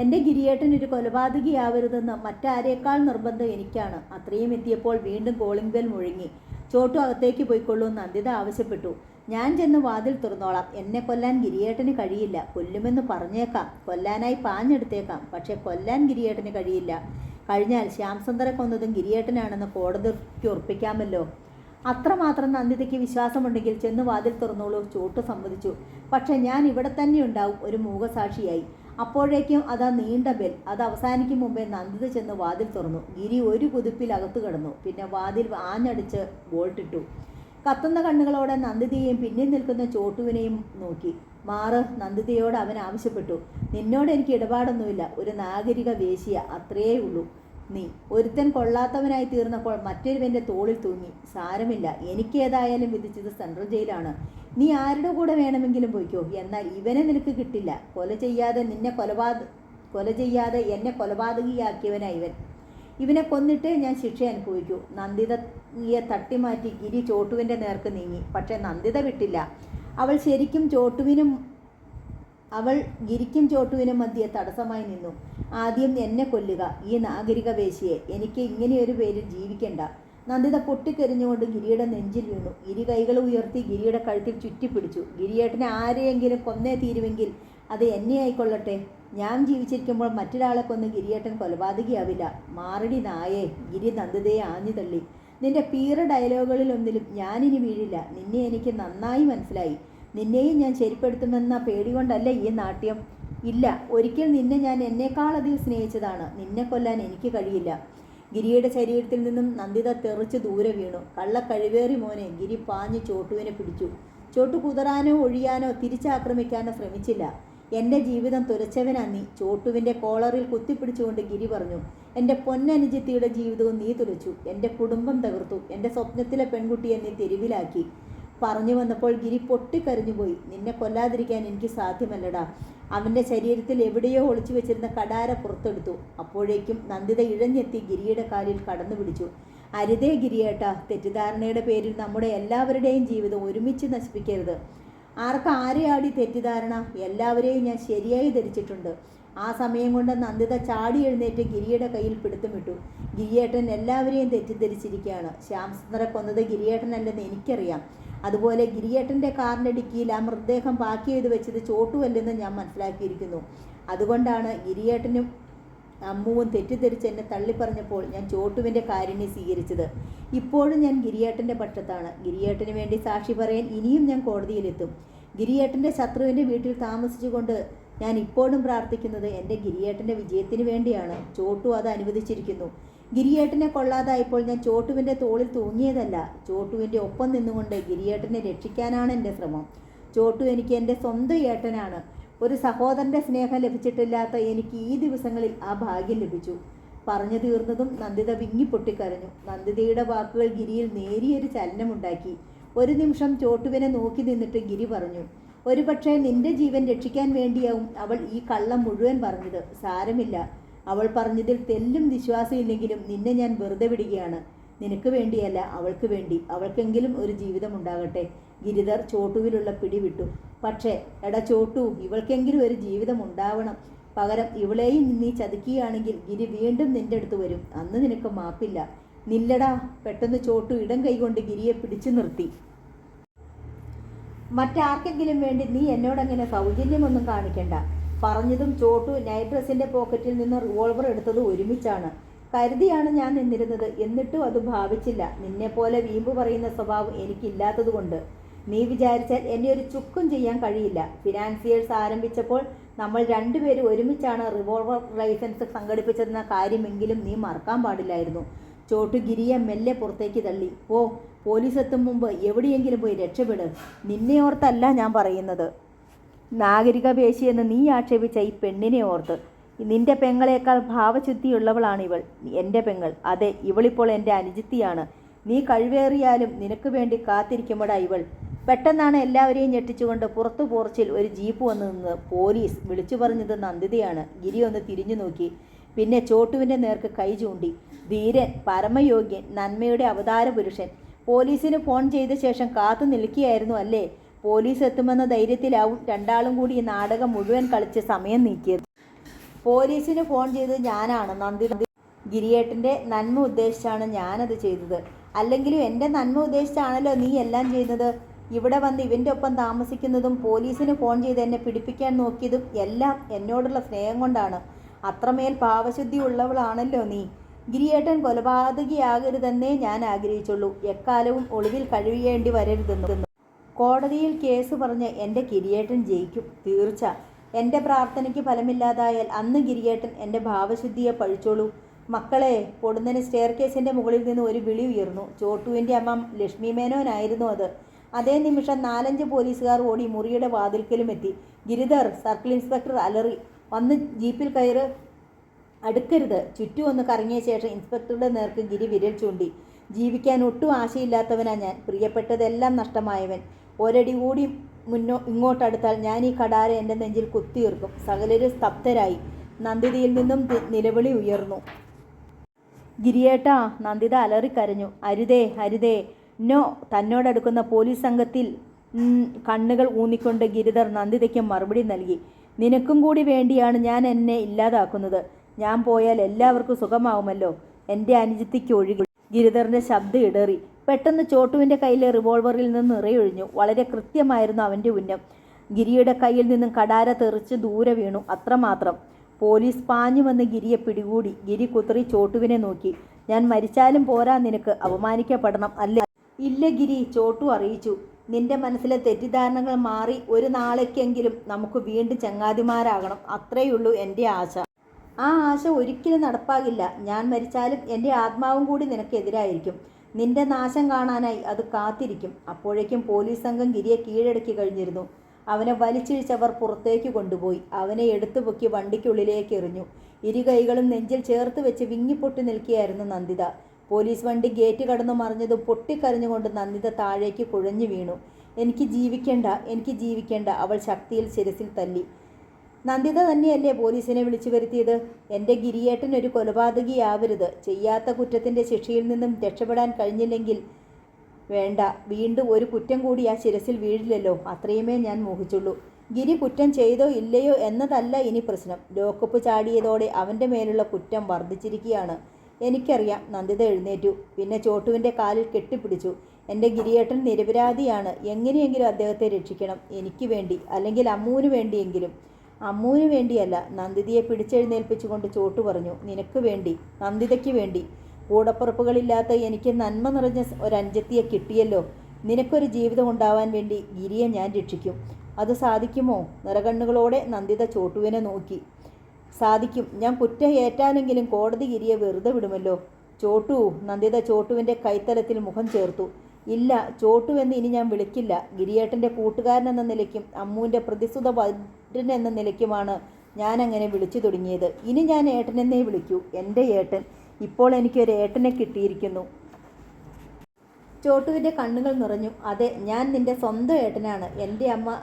എൻ്റെ ഗിരിയേട്ടൻ ഒരു കൊലപാതകിയാവരുതെന്ന് മറ്റാരേക്കാൾ നിർബന്ധം എനിക്കാണ്. അത്രയും എത്തിയപ്പോൾ വീണ്ടും കോളിംഗ് ബെൽ മുഴങ്ങി. ചോട്ടു അകത്തേക്ക് പോയിക്കൊള്ളൂ നന്ദിത ആവശ്യപ്പെട്ടു. ഞാൻ ചെന്ന് വാതിൽ തുറന്നോളാം. എന്നെ കൊല്ലാൻ ഗിരിയേട്ടന് കഴിയില്ല. കൊല്ലുമെന്ന് പറഞ്ഞേക്കാം. കൊല്ലാനായി പാഞ്ഞെടുത്തേക്കാം. പക്ഷെ കൊല്ലാൻ ഗിരിയേട്ടന് കഴിയില്ല. കഴിഞ്ഞാൽ ശ്യാംസുന്ദറെ കൊന്നതും ഗിരിയേട്ടനാണെന്ന് കോടതിക്ക് ഉറപ്പിക്കാമല്ലോ. അത്രമാത്രം നന്ദിതയ്ക്ക് വിശ്വാസമുണ്ടെങ്കിൽ ചെന്ന് വാതിൽ തുറന്നോളൂ. ചോട്ടു സമ്മതിച്ചു. പക്ഷെ ഞാൻ ഇവിടെ തന്നെ ഉണ്ടാവും, ഒരു മൂകസാക്ഷിയായി. അപ്പോഴേക്കും അതാ നീണ്ട ബെൽ. അത് അവസാനിക്കും മുമ്പേ നന്ദിത ചെന്ന് വാതിൽ തുറന്നു. ഗിരി ഒരു കുതിപ്പിൽ അകത്തു കിടന്നു. പിന്നെ വാതിൽ ആഞ്ഞടിച്ച് ബോൾട്ടിട്ടു. കത്തുന്ന കണ്ണുകളോടെ നന്ദിതയെയും പിന്നിൽ നിൽക്കുന്ന ചോട്ടുവിനെയും നോക്കി. മാറ്, നന്ദിതയോട് അവൻ ആവശ്യപ്പെട്ടു. നിന്നോട് എനിക്ക് ഇടപാടൊന്നുമില്ല. ഒരു നാഗരിക വേശ്യ, അത്രയേ ഉള്ളൂ. നീ ഒരുത്തൻ കൊള്ളാത്തവനായി തീർന്നപ്പോൾ മറ്റൊരുവൻ്റെ തോളിൽ തൂങ്ങി. സാരമില്ല, എനിക്ക് ഏതായാലും വിധിച്ചത് സെൻട്രൽ ജയിലാണ്. നീ ആരുടെ കൂടെ വേണമെങ്കിലും പോയിക്കോ. എന്നാൽ ഇവനെ നിനക്ക് കിട്ടില്ല. കൊല ചെയ്യാതെ നിന്നെ കൊല ചെയ്യാതെ എന്നെ കൊലപാതകിയാക്കിയവനാ ഇവൻ. ഇവനെ കൊന്നിട്ട് ഞാൻ ശിക്ഷ അനുഭവിക്കൂ. നന്ദിതയെ തട്ടിമാറ്റി ഗിരി ചോട്ടുവിൻ്റെ നേർക്ക് നീങ്ങി. പക്ഷേ നന്ദിത വിട്ടില്ല. അവൾ ഗിരിക്കും ചോട്ടുവിനും മധ്യേ തടസ്സമായി നിന്നു. ആദ്യം എന്നെ കൊല്ലുക, ഈ നാഗരിക വേശ്യയെ. എനിക്ക് ഇങ്ങനെയൊരു പേരിൽ ജീവിക്കണ്ട. നന്ദിത പൊട്ടിക്കെറിഞ്ഞുകൊണ്ട് ഗിരിയുടെ നെഞ്ചിൽ വീണു. ഇരു കൈകൾ ഉയർത്തി ഗിരിയുടെ കഴുത്തിൽ ചുറ്റിപ്പിടിച്ചു. ഗിരിയേട്ടനെ ആരെയെങ്കിലും കൊന്നേ തീരുമെങ്കിൽ അത് എന്നെ ആയിക്കൊള്ളട്ടെ. ഞാൻ ജീവിച്ചിരിക്കുമ്പോൾ മറ്റൊരാളെ കൊന്ന് ഗിരിയേട്ടൻ കൊലപാതകിയാവില്ല. മാറടി നായേ. ഗിരി നന്ദിതയെ ആഞ്ഞു തള്ളി. നിന്റെ പീറ ഡയലോഗുകളിലൊന്നിലും ഞാനിനി വീഴില്ല. നിന്നെ എനിക്ക് നന്നായി മനസ്സിലായി. നിന്നെയും ഞാൻ ശരിപ്പെടുത്തുമെന്ന പേടി കൊണ്ടല്ല ഈ നാട്യം. ഇല്ല, ഒരിക്കൽ നിന്നെ ഞാൻ എന്നേക്കാളധികം സ്നേഹിച്ചതാണ്. നിന്നെ കൊല്ലാൻ എനിക്ക് കഴിയില്ല. ഗിരിയുടെ ശരീരത്തിൽ നിന്നും നന്ദിത തെറിച്ച് ദൂരെ വീണു. കള്ളക്കഴിവേറി മോനെ. ഗിരി പാഞ്ഞു ചോട്ടുവിനെ പിടിച്ചു. ചോട്ടു കുതറാനോ ഒഴിയാനോ തിരിച്ചാക്രമിക്കാനോ ശ്രമിച്ചില്ല. എൻ്റെ ജീവിതം തുലച്ചവനാ നീ. ചോട്ടുവിൻ്റെ കോളറിൽ കുത്തിപ്പിടിച്ചുകൊണ്ട് ഗിരി പറഞ്ഞു. എൻ്റെ പൊന്നനുജത്തിയുടെ ജീവിതവും നീ തുലച്ചു. എൻ്റെ കുടുംബം തകർത്തു. എൻ്റെ സ്വപ്നത്തിലെ പെൺകുട്ടിയെ നീ തെരുവിലാക്കി. പറഞ്ഞു വന്നപ്പോൾ ഗിരി പൊട്ടിക്കരഞ്ഞുപോയി. നിന്നെ കൊല്ലാതിരിക്കാൻ എനിക്ക് സാധ്യമല്ലടാ. അവൻ്റെ ശരീരത്തിൽ എവിടെയോ ഒളിച്ചു വെച്ചിരുന്ന കടാര പുറത്തെടുത്തു. അപ്പോഴേക്കും നന്ദിത ഇഴഞ്ഞെത്തി ഗിരിയുടെ കാലിൽ കടന്നു പിടിച്ചു. അരുതേ ഗിരിയേട്ടാ, തെറ്റിദ്ധാരണയുടെ പേരിൽ നമ്മുടെ എല്ലാവരുടെയും ജീവിതം ഒരുമിച്ച് നശിപ്പിക്കരുത്. ആരെയാടി തെറ്റിദ്ധാരണ? എല്ലാവരെയും ഞാൻ ശരിയായി ധരിച്ചിട്ടുണ്ട്. ആ സമയം കൊണ്ട് നന്ദിത ചാടി എഴുന്നേറ്റ് ഗിരിയുടെ കയ്യിൽ പിടുത്തമിട്ടു. ഗിരിയേട്ടൻ എല്ലാവരെയും തെറ്റിദ്ധരിച്ചിരിക്കുകയാണ്. ശ്യാംസുന്ദറെ കൊന്നത് ഗിരിയേട്ടനല്ലെന്ന് എനിക്കറിയാം. അതുപോലെ ഗിരിയേട്ടൻ്റെ കാറിൻ്റെ ഡിക്കിയിൽ ആ മൃതദേഹം പാക്ക് ചെയ്ത് വെച്ചത് ചോട്ടുവല്ലെന്ന് ഞാൻ മനസ്സിലാക്കിയിരിക്കുന്നു. അതുകൊണ്ടാണ് ഗിരിയേട്ടനും അമ്മുവും തെറ്റിദ്ധരിച്ച് എന്നെ തള്ളിപ്പറഞ്ഞപ്പോൾ ഞാൻ ചോട്ടുവിൻ്റെ കാരുണ്യം സ്വീകരിച്ചത്. ഇപ്പോഴും ഞാൻ ഗിരിയേട്ടൻ്റെ പക്ഷത്താണ്. ഗിരിയേട്ടന് വേണ്ടി സാക്ഷി പറയാൻ ഇനിയും ഞാൻ കോടതിയിലെത്തും. ഗിരിയേട്ടൻ്റെ ശത്രുവിൻ്റെ വീട്ടിൽ താമസിച്ചുകൊണ്ട് ഞാൻ ഇപ്പോഴും പ്രാർത്ഥിക്കുന്നത് എൻ്റെ ഗിരിയേട്ടൻ്റെ വിജയത്തിന് വേണ്ടിയാണ്. ചോട്ടു അത് അനുവദിച്ചിരിക്കുന്നു. ഗിരിയേട്ടനെ കൊള്ളാതായപ്പോൾ ഞാൻ ചോട്ടുവിൻ്റെ തോളിൽ തൂങ്ങിയതല്ല. ചോട്ടുവിൻ്റെ ഒപ്പം നിന്നുകൊണ്ട് ഗിരിയേട്ടനെ രക്ഷിക്കാനാണ് എൻ്റെ ശ്രമം. ചോട്ടു എനിക്ക് എൻ്റെ സ്വന്തം ഏട്ടനാണ്. ഒരു സഹോദരൻ്റെ സ്നേഹം ലഭിച്ചിട്ടില്ലാത്ത എനിക്ക് ഈ ദിവസങ്ങളിൽ ആ ഭാഗ്യം ലഭിച്ചു. പറഞ്ഞു തീർന്നതും നന്ദിത വിങ്ങിപ്പൊട്ടിക്കരഞ്ഞു. നന്ദിതയുടെ വാക്കുകൾ ഗിരിയിൽ നേരിയൊരു ചലനമുണ്ടാക്കി. ഒരു നിമിഷം ചോട്ടുവിനെ നോക്കി നിന്നിട്ട് ഗിരി പറഞ്ഞു, ഒരുപക്ഷെ നിന്റെ ജീവൻ രക്ഷിക്കാൻ വേണ്ടിയാവും അവൾ ഈ കള്ളം മുഴുവൻ പറഞ്ഞത്. സാരമില്ല, അവൾ പറഞ്ഞതിൽ തെല്ലും വിശ്വാസമില്ലെങ്കിലും നിന്നെ ഞാൻ വെറുതെ വിടുകയാണ്. നിനക്ക് വേണ്ടിയല്ല, അവൾക്ക് വേണ്ടി. അവൾക്കെങ്കിലും ഒരു ജീവിതം ഉണ്ടാകട്ടെ. ഗിരിധർ ചോട്ടുവിലുള്ള പിടിവിട്ടു. പക്ഷേ എടാ ചോട്ടു, ഇവൾക്കെങ്കിലും ഒരു ജീവിതം ഉണ്ടാവണം. പകരം ഇവളെയും നീ ചതിക്കുകയാണെങ്കിൽ ഗിരി വീണ്ടും നിന്റെ അടുത്ത് വരും. അന്ന് നിനക്ക് മാപ്പില്ല. നില്ലടാ. പെട്ടെന്ന് ചോട്ടു ഇടം കൈകൊണ്ട് ഗിരിയെ പിടിച്ചു നിർത്തി. മറ്റാർക്കെങ്കിലും വേണ്ടി നീ എന്നോടങ്ങനെ സൗജന്യമൊന്നും കാണിക്കണ്ട. പറഞ്ഞതും ചോട്ടു നൈറ്റ് ഡ്രസ്സിൻ്റെ പോക്കറ്റിൽ നിന്ന് റിവോൾവർ എടുത്തത് ഒരുമിച്ചാണ്. കരുതിയാണ് ഞാൻ നിന്നിരുന്നത്. എന്നിട്ടും അത് ഭാവിച്ചില്ല. നിന്നെപ്പോലെ വീമ്പ് പറയുന്ന സ്വഭാവം എനിക്കില്ലാത്തതുകൊണ്ട്. നീ വിചാരിച്ചാൽ എന്നെ ഒരു ചുക്കും ചെയ്യാൻ കഴിയില്ല. ഫിനാൻസിയേഴ്സ് ആരംഭിച്ചപ്പോൾ നമ്മൾ രണ്ടുപേരും ഒരുമിച്ചാണ് റിവോൾവർ ലൈസൻസ് സംഘടിപ്പിച്ചതെന്ന കാര്യമെങ്കിലും നീ മറക്കാൻ പാടില്ലായിരുന്നു. ചോട്ടു ഗിരിയെ മെല്ലെ പുറത്തേക്ക് തള്ളി. പോലീസ് എത്തും മുമ്പ് എവിടെയെങ്കിലും പോയി രക്ഷപ്പെട്. നിന്നെ ഓർത്തല്ല ഞാൻ പറയുന്നത്. നാഗരിക വേശിയെന്ന് നീ ആക്ഷേപിച്ച ഈ പെണ്ണിനെ ഓർത്ത്. നിന്റെ പെങ്ങളേക്കാൾ ഭാവശുദ്ധിയുള്ളവളാണിവൾ. എൻ്റെ പെങ്ങൾ. അതെ, ഇവളിപ്പോൾ എൻ്റെ അനുജത്തിയാണ്. നീ കഴിവേറിയാലും നിനക്ക് വേണ്ടി കാത്തിരിക്കുമ്പോഴാ ഇവൾ. പെട്ടെന്നാണ് എല്ലാവരെയും ഞെട്ടിച്ചുകൊണ്ട് പുറത്തു പോർച്ചിൽ ഒരു ജീപ്പ് വന്നു നിന്ന്. പോലീസ്. വിളിച്ചു പറഞ്ഞത് നന്ദിതയാണ്. ഗിരി ഒന്ന് തിരിഞ്ഞു നോക്കി. പിന്നെ ചോട്ടുവിൻ്റെ നേർക്ക് കൈ ചൂണ്ടി. ധീരൻ, പരമയോഗ്യൻ, നന്മയുടെ അവതാര പുരുഷൻ. പോലീസിന് ഫോൺ ചെയ്ത ശേഷം കാത്തു നിൽക്കുകയായിരുന്നു അല്ലേ? പോലീസ് എത്തുമെന്ന ധൈര്യത്തിലാവും രണ്ടാളും കൂടി ഈ നാടകം മുഴുവൻ കളിച്ച് സമയം നീക്കിയത്. പോലീസിന് ഫോൺ ചെയ്തത് ഞാനാണ് നന്ദിത. ഗിരിയേട്ടൻ്റെ നന്മ ഉദ്ദേശിച്ചാണ് ഞാനത് ചെയ്തത്. അല്ലെങ്കിലും എൻ്റെ നന്മ ഉദ്ദേശിച്ചാണല്ലോ നീ എല്ലാം ചെയ്യുന്നത്. ഇവിടെ വന്ന് ഇവൻ്റെ ഒപ്പം താമസിക്കുന്നതും പോലീസിന് ഫോൺ ചെയ്ത് എന്നെ പിടിപ്പിക്കാൻ നോക്കിയതും എല്ലാം എന്നോടുള്ള സ്നേഹം കൊണ്ടാണ്. അത്രമേൽ ഭാവശുദ്ധി ഉള്ളവളാണല്ലോ നീ. ഗിരിയേട്ടൻ കൊലപാതകിയാകരുതെന്നേ ഞാൻ ആഗ്രഹിച്ചുള്ളൂ. എക്കാലവും ഒളിവിൽ കഴിയേണ്ടി വരരുതെന്ന്. കോടതിയിൽ കേസ് പറഞ്ഞ് എൻ്റെ ഗിരിയേട്ടൻ ജയിക്കും, തീർച്ച. എൻ്റെ പ്രാർത്ഥനയ്ക്ക് ഫലമില്ലാതായാൽ അന്ന് ഗിരിയേട്ടൻ എൻ്റെ ഭാവശുദ്ധിയെ പഴിച്ചോളൂ. മക്കളെ. പൊടുന്നതിന് സ്റ്റെയർ കേസിൻ്റെ മുകളിൽ നിന്ന് ഒരു വിളി ഉയർന്നു. ചോട്ടുവിൻ്റെ അമ്മ ലക്ഷ്മി മേനോനായിരുന്നു അത്. അതേ നിമിഷം 4-5 പോലീസുകാർ ഓടി മുറിയുടെ വാതിൽക്കലും എത്തി. ഗിരിധർ, സർക്കിൾ ഇൻസ്പെക്ടർ അലറി. വന്ന് ജീപ്പിൽ കയറ്. അടുക്കരുത്. ചുറ്റും ഒന്ന് കറങ്ങിയ ശേഷം ഇൻസ്പെക്ടറുടെ നേർക്ക് ഗിരി വിരൽ ചൂണ്ടി. ജീവിക്കാൻ ഒട്ടും ആശയില്ലാത്തവനാ ഞാൻ. പ്രിയപ്പെട്ടതെല്ലാം നഷ്ടമായവൻ. ഒരടി കൂടി ഇങ്ങോട്ടടുത്താൽ ഞാൻ ഈ കടാര എൻ്റെ നെഞ്ചിൽ കുത്തിയിർക്കും. സകലരും സ്തബ്ധരായി. നന്ദിതയിൽ നിന്നും നിലവിളി ഉയർന്നു. ഗിരിയേട്ടാ! നന്ദിത അലറിക്കരഞ്ഞു. അരുതേ, അരുതേ, നോ! തന്നോടടുക്കുന്ന പോലീസ് സംഘത്തിൽ കണ്ണുകൾ ഊന്നിക്കൊണ്ട് ഗിരിധർ നന്ദിതയ്ക്ക് മറുപടി നൽകി. നിനക്കും കൂടി വേണ്ടിയാണ് ഞാൻ എന്നെ ഇല്ലാതാക്കുന്നത്. ഞാൻ പോയാൽ എല്ലാവർക്കും സുഖമാവുമല്ലോ, എൻ്റെ അനുജത്തിക്ക് ഒഴികെ. ഗിരിധറിൻ്റെ ശബ്ദം ഇടറി. പെട്ടെന്ന് ചോട്ടുവിൻ്റെ കയ്യിലെ റിവോൾവറിൽ നിന്ന് നിറയൊഴിഞ്ഞു. വളരെ കൃത്യമായിരുന്നു അവൻ്റെ ഉന്നം. ഗിരിയുടെ കയ്യിൽ നിന്നും കടാര തെറിച്ച് ദൂരെ വീണു. അത്രമാത്രം. പോലീസ് പാഞ്ഞു വന്ന് ഗിരിയെ പിടികൂടി. ഗിരി കുതറി ചോട്ടുവിനെ നോക്കി. ഞാൻ മരിച്ചാലും പോരാ, നിനക്ക് അപമാനിക്കപ്പെടണം അല്ലേ? ഇല്ല ഗിരി, ചോട്ടു അറിയിച്ചു. നിന്റെ മനസ്സിലെ തെറ്റിദ്ധാരണകൾ മാറി ഒരു നാളേക്കെങ്കിലും നമുക്ക് വീണ്ടും ചങ്ങാതിമാരാകണം. അത്രയുള്ളൂ എൻ്റെ ആശ. ആ ആശ ഒരിക്കലും നടപ്പാകില്ല. ഞാൻ മരിച്ചാലും എൻ്റെ ആത്മാവും കൂടി നിനക്കെതിരായിരിക്കും. നിന്റെ നാശം കാണാനായി അത് കാത്തിരിക്കും. അപ്പോഴേക്കും പോലീസ് സംഘം ഗിരിയെ കീഴടക്കി കഴിഞ്ഞിരുന്നു. അവനെ വലിച്ചിഴിച്ചവർ പുറത്തേക്ക് കൊണ്ടുപോയി. അവനെ എടുത്തുപൊക്കി വണ്ടിക്കുള്ളിലേക്ക് എറിഞ്ഞു. ഇരു കൈകളും നെഞ്ചിൽ ചേർത്ത് വെച്ച് വിങ്ങിപ്പൊട്ടി നിൽക്കുകയായിരുന്നു നന്ദിത. പോലീസ് വണ്ടി ഗേറ്റ് കടന്നു മറിഞ്ഞതും പൊട്ടിക്കരഞ്ഞുകൊണ്ട് നന്ദിത താഴേക്ക് കുഴഞ്ഞു വീണു. എനിക്ക് ജീവിക്കേണ്ട, എനിക്ക് ജീവിക്കേണ്ട, അവൾ ശക്തിയിൽ ശിരസിൽ തല്ലി. നന്ദിത തന്നെയല്ലേ പോലീസിനെ വിളിച്ചു വരുത്തിയത്? എൻ്റെ ഗിരിയേട്ടൻ ഒരു കൊലപാതകിയാവരുത്. ചെയ്യാത്ത കുറ്റത്തിൻ്റെ ശിക്ഷയിൽ നിന്നും രക്ഷപ്പെടാൻ കഴിഞ്ഞില്ലെങ്കിൽ വേണ്ട, വീണ്ടും ഒരു കുറ്റം കൂടി ആ ശിരസിൽ വീഴില്ലല്ലോ. അത്രയുമേ ഞാൻ മോഹിച്ചുള്ളൂ. ഗിരി കുറ്റം ചെയ്തോ ഇല്ലയോ എന്നതല്ല ഇനി പ്രശ്നം. ലോക്കപ്പ് ചാടിയതോടെ അവൻ്റെ മേലുള്ള കുറ്റം വർദ്ധിച്ചിരിക്കുകയാണ്. എനിക്കറിയാം. നന്ദിത എഴുന്നേറ്റു. പിന്നെ ചോട്ടുവിൻ്റെ കാലിൽ കെട്ടിപ്പിടിച്ചു. എൻ്റെ ഗിരിയേട്ടൻ നിരപരാധിയാണ്. എങ്ങനെയെങ്കിലും അദ്ദേഹത്തെ രക്ഷിക്കണം. എനിക്ക് വേണ്ടി, അല്ലെങ്കിൽ അമ്മൂന് വേണ്ടിയെങ്കിലും. അമ്മൂന് വേണ്ടിയല്ല, നന്ദിതയെ പിടിച്ചെഴുന്നേൽപ്പിച്ചുകൊണ്ട് ചോട്ടു പറഞ്ഞു. നിനക്ക് വേണ്ടി, നന്ദിതയ്ക്ക് വേണ്ടി. കൂടപ്പുറപ്പുകളില്ലാത്ത എനിക്ക് നന്മ നിറഞ്ഞ ഒരഞ്ചത്തിയെ കിട്ടിയല്ലോ. നിനക്കൊരു ജീവിതം ഉണ്ടാവാൻ വേണ്ടി ഗിരിയെ ഞാൻ രക്ഷിക്കും. അത് സാധിക്കുമോ? നിറകണ്ണുകളോടെ നന്ദിത ചോട്ടുവിനെ നോക്കി. സാധിക്കും. ഞാൻ കുറ്റം ഏറ്റാലെങ്കിലും കോടതി ഗിരിയെ വെറുതെ വിടുമല്ലോ. ചോട്ടു! നന്ദിത ചോട്ടുവിൻ്റെ കൈത്തലത്തിൽ മുഖം ചേർത്തു. ഇല്ല, ചോട്ടു എന്ന് ഇനി ഞാൻ വിളിക്കില്ല. ഗിരിയേട്ടൻ്റെ കൂട്ടുകാരൻ എന്ന നിലയ്ക്കും അമ്മൂൻ്റെ പ്രതിസുത വരൻ എന്ന നിലയ്ക്കുമാണ് ഞാൻ അങ്ങനെ വിളിച്ചു തുടങ്ങിയത്. ഇനി ഞാൻ ഏട്ടനെന്നേ വിളിക്കൂ. എൻ്റെ ഏട്ടൻ. ഇപ്പോൾ എനിക്കൊരു ഏട്ടനെ കിട്ടിയിരിക്കുന്നു. ചോട്ടുവിൻ്റെ കണ്ണുകൾ നിറഞ്ഞു. അതെ, ഞാൻ നിൻ്റെ സ്വന്തം ഏട്ടനാണ്. എൻ്റെ അമ്മ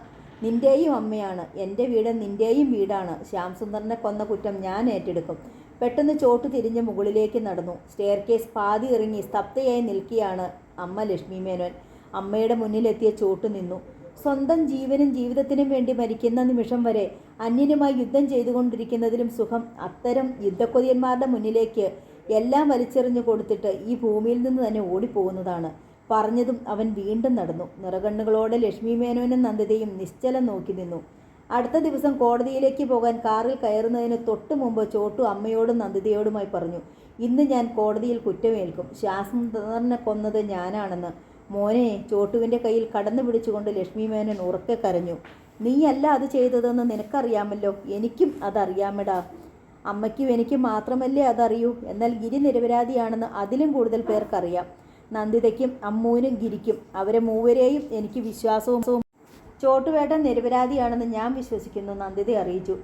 നിൻ്റെയും അമ്മയാണ്. എൻ്റെ വീട് നിൻ്റെയും വീടാണ്. ശ്യാംസുന്ദറിനെ കൊന്ന കുറ്റം ഞാൻ ഏറ്റെടുക്കും. പെട്ടെന്ന് ചോട്ടു തിരിഞ്ഞ് മുകളിലേക്ക് നടന്നു. സ്റ്റെയർ കേസ് പാതി ഇറങ്ങി സ്തബ്ധയായി നിൽക്കുകയാണ് അമ്മ ലക്ഷ്മി മേനോൻ. അമ്മയുടെ മുന്നിലെത്തിയ ചോട്ടു നിന്നു. സ്വന്തം ജീവനും ജീവിതത്തിനും വേണ്ടി മരിക്കുന്ന നിമിഷം വരെ അന്യനുമായി യുദ്ധം ചെയ്തുകൊണ്ടിരിക്കുന്നതിലും സുഖം അത്തരം യുദ്ധക്കൊതിയന്മാരുടെ മുന്നിലേക്ക് എല്ലാം വലിച്ചെറിഞ്ഞു കൊടുത്തിട്ട് ഈ ഭൂമിയിൽ നിന്ന് തന്നെ ഓടിപ്പോകുന്നതാണ്. പറഞ്ഞതും അവൻ വീണ്ടും നടന്നു. നിറകണ്ണുകളോടെ ലക്ഷ്മി മേനോനും നന്ദിതയും നിശ്ചലം നോക്കി നിന്നു. അടുത്ത ദിവസം കോടതിയിലേക്ക് പോകാൻ കാറിൽ കയറുന്നതിന് തൊട്ടു മുമ്പ് ചോട്ടു അമ്മയോടും നന്ദിതയോടുമായി പറഞ്ഞു. ഇന്ന് ഞാൻ കോടതിയിൽ കുറ്റമേൽക്കും. ശ്യാംസുന്ദറിനെ കൊന്നത് ഞാനാണെന്ന്. മോനെ! ചോട്ടുവിൻ്റെ കയ്യിൽ കടന്നു പിടിച്ചുകൊണ്ട് ലക്ഷ്മി മേനോൻ ഉറക്കെ കരഞ്ഞു. നീയല്ല അത് ചെയ്തതെന്ന് നിനക്കറിയാമല്ലോ. എനിക്കും അതറിയാമെടാ. അമ്മയ്ക്കും എനിക്കും മാത്രമല്ലേ അതറിയൂ. എന്നാൽ ഗിരി നിരപരാധിയാണെന്ന് അതിലും കൂടുതൽ പേർക്കറിയാം. നന്ദിതയ്ക്കും അമ്മൂനും ഗിരിക്കും. അവരെ മൂവരെയും എനിക്ക് വിശ്വാസവും. ചോട്ടുവേട്ടൻ നിരപരാധിയാണെന്ന് ഞാൻ വിശ്വസിക്കുന്നു, നന്ദിത അറിയിച്ചു.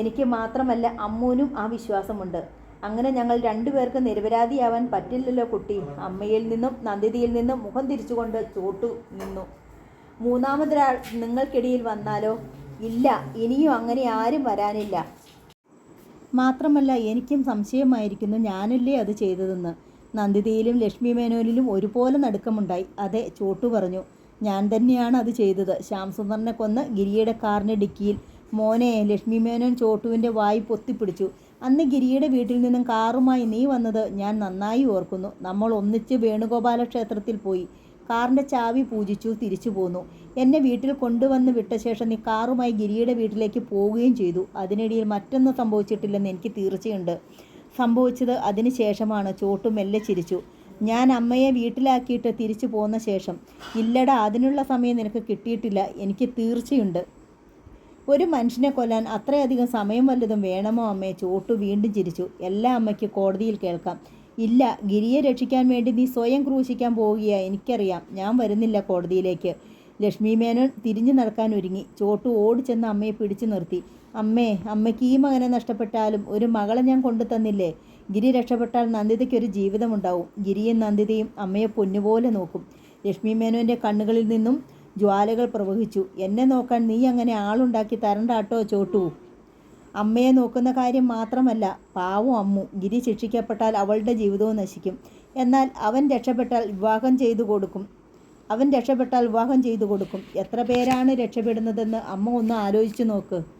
എനിക്ക് മാത്രമല്ല, അമ്മൂനും ആ വിശ്വാസമുണ്ട്. അങ്ങനെ ഞങ്ങൾ രണ്ടുപേർക്ക് നിരപരാധിയാവാൻ പറ്റില്ലല്ലോ കുട്ടി. അമ്മയിൽ നിന്നും നന്ദിതയിൽ നിന്നും മുഖം തിരിച്ചുകൊണ്ട് ചോട്ടു നിന്നു. മൂന്നാമതൊരാൾ നിങ്ങൾക്കിടയിൽ വന്നാലോ? ഇല്ല, ഇനിയും അങ്ങനെ ആരും വരാനില്ല. മാത്രമല്ല, എനിക്കും സംശയമായിരിക്കുന്നു ഞാനല്ലേ അത് ചെയ്തതെന്ന്. നന്ദിതയിലും ലക്ഷ്മി മേനോനിലും ഒരുപോലെ നടുക്കമുണ്ടായി. അതെ, ചോട്ടു പറഞ്ഞു. ഞാൻ തന്നെയാണ് അത് ചെയ്തത്. ശ്യാംസുന്ദറിനെ കൊന്ന് ഗിരിയുടെ കാറിൻ്റെ ഡിക്കിയിൽ. മോനെ! ലക്ഷ്മി മേനോൻ ചോട്ടുവിൻ്റെ വായി പൊത്തിപ്പിടിച്ചു. അന്ന് ഗിരിയുടെ വീട്ടിൽ നിന്നും കാറുമായി നീ വന്നത് ഞാൻ നന്നായി ഓർക്കുന്നു. നമ്മൾ ഒന്നിച്ച് വേണുഗോപാല ക്ഷേത്രത്തിൽ പോയി. കാറിൻ്റെ ചാവി പൂജിച്ചു തിരിച്ചു പോന്നു. എന്നെ വീട്ടിൽ കൊണ്ടുവന്ന് വിട്ട ശേഷം നീ കാറുമായി ഗിരിയുടെ വീട്ടിലേക്ക് പോവുകയും ചെയ്തു. അതിനിടയിൽ മറ്റൊന്നും സംഭവിച്ചിട്ടില്ലെന്ന് എനിക്ക് തീർച്ചയുണ്ട്. സംഭവിച്ചത് അതിന് ശേഷമാണ്. ചോട്ടു മെല്ലെ ചിരിച്ചു. ഞാൻ അമ്മയെ വീട്ടിലാക്കിയിട്ട് തിരിച്ചു പോന്ന ശേഷം. ഇല്ലടാ, അതിനുള്ള സമയം നിനക്ക് കിട്ടിയിട്ടില്ല. എനിക്ക് തീർച്ചയുണ്ട്. ഒരു മനുഷ്യനെ കൊല്ലാൻ അത്രയധികം സമയം വല്ലതും വേണമോ അമ്മേ? ചോട്ടു വീണ്ടും ചിരിച്ചു. എല്ലാം അമ്മയ്ക്ക് കോടതിയിൽ കേൾക്കാം. ഇല്ല, ഗിരിയെ രക്ഷിക്കാൻ വേണ്ടി നീ സ്വയം ക്രൂശിക്കാൻ പോവുകയാ. എനിക്കറിയാം. ഞാൻ വരുന്നില്ല കോടതിയിലേക്ക്. ലക്ഷ്മി മേനോൻ തിരിഞ്ഞു നടക്കാൻ ഒരുങ്ങി. ചോട്ടു ഓടിച്ചെന്ന് അമ്മയെ പിടിച്ചു നിർത്തി. അമ്മേ! അമ്മയ്ക്ക് ഈ മകനെ നഷ്ടപ്പെട്ടാലും ഒരു മകളെ ഞാൻ കൊണ്ടു തന്നില്ലേ? ഗിരി രക്ഷപ്പെട്ടാൽ നന്ദിതയ്ക്കൊരു ജീവിതമുണ്ടാവും. ഗിരിയും നന്ദിതയും അമ്മയെ പൊന്നുപോലെ നോക്കും. ലക്ഷ്മി മേനോൻ്റെ കണ്ണുകളിൽ നിന്നും ജ്വാലകൾ പ്രവഹിച്ചു. എന്നെ നോക്കാൻ നീ അങ്ങനെ ആളുണ്ടാക്കി തരണ്ടാട്ടോ ചോട്ടു. അമ്മയെ നോക്കുന്ന കാര്യം മാത്രമല്ല, പാവം അമ്മു. ഗിരി ശിക്ഷിക്കപ്പെട്ടാൽ അവളുടെ ജീവിതവും നശിക്കും. എന്നാൽ അവൻ രക്ഷപ്പെട്ടാൽ വിവാഹം ചെയ്തു കൊടുക്കും. എത്ര പേരാണ് രക്ഷപ്പെടുന്നതെന്ന് അമ്മ ഒന്ന് ആലോചിച്ചു നോക്ക്.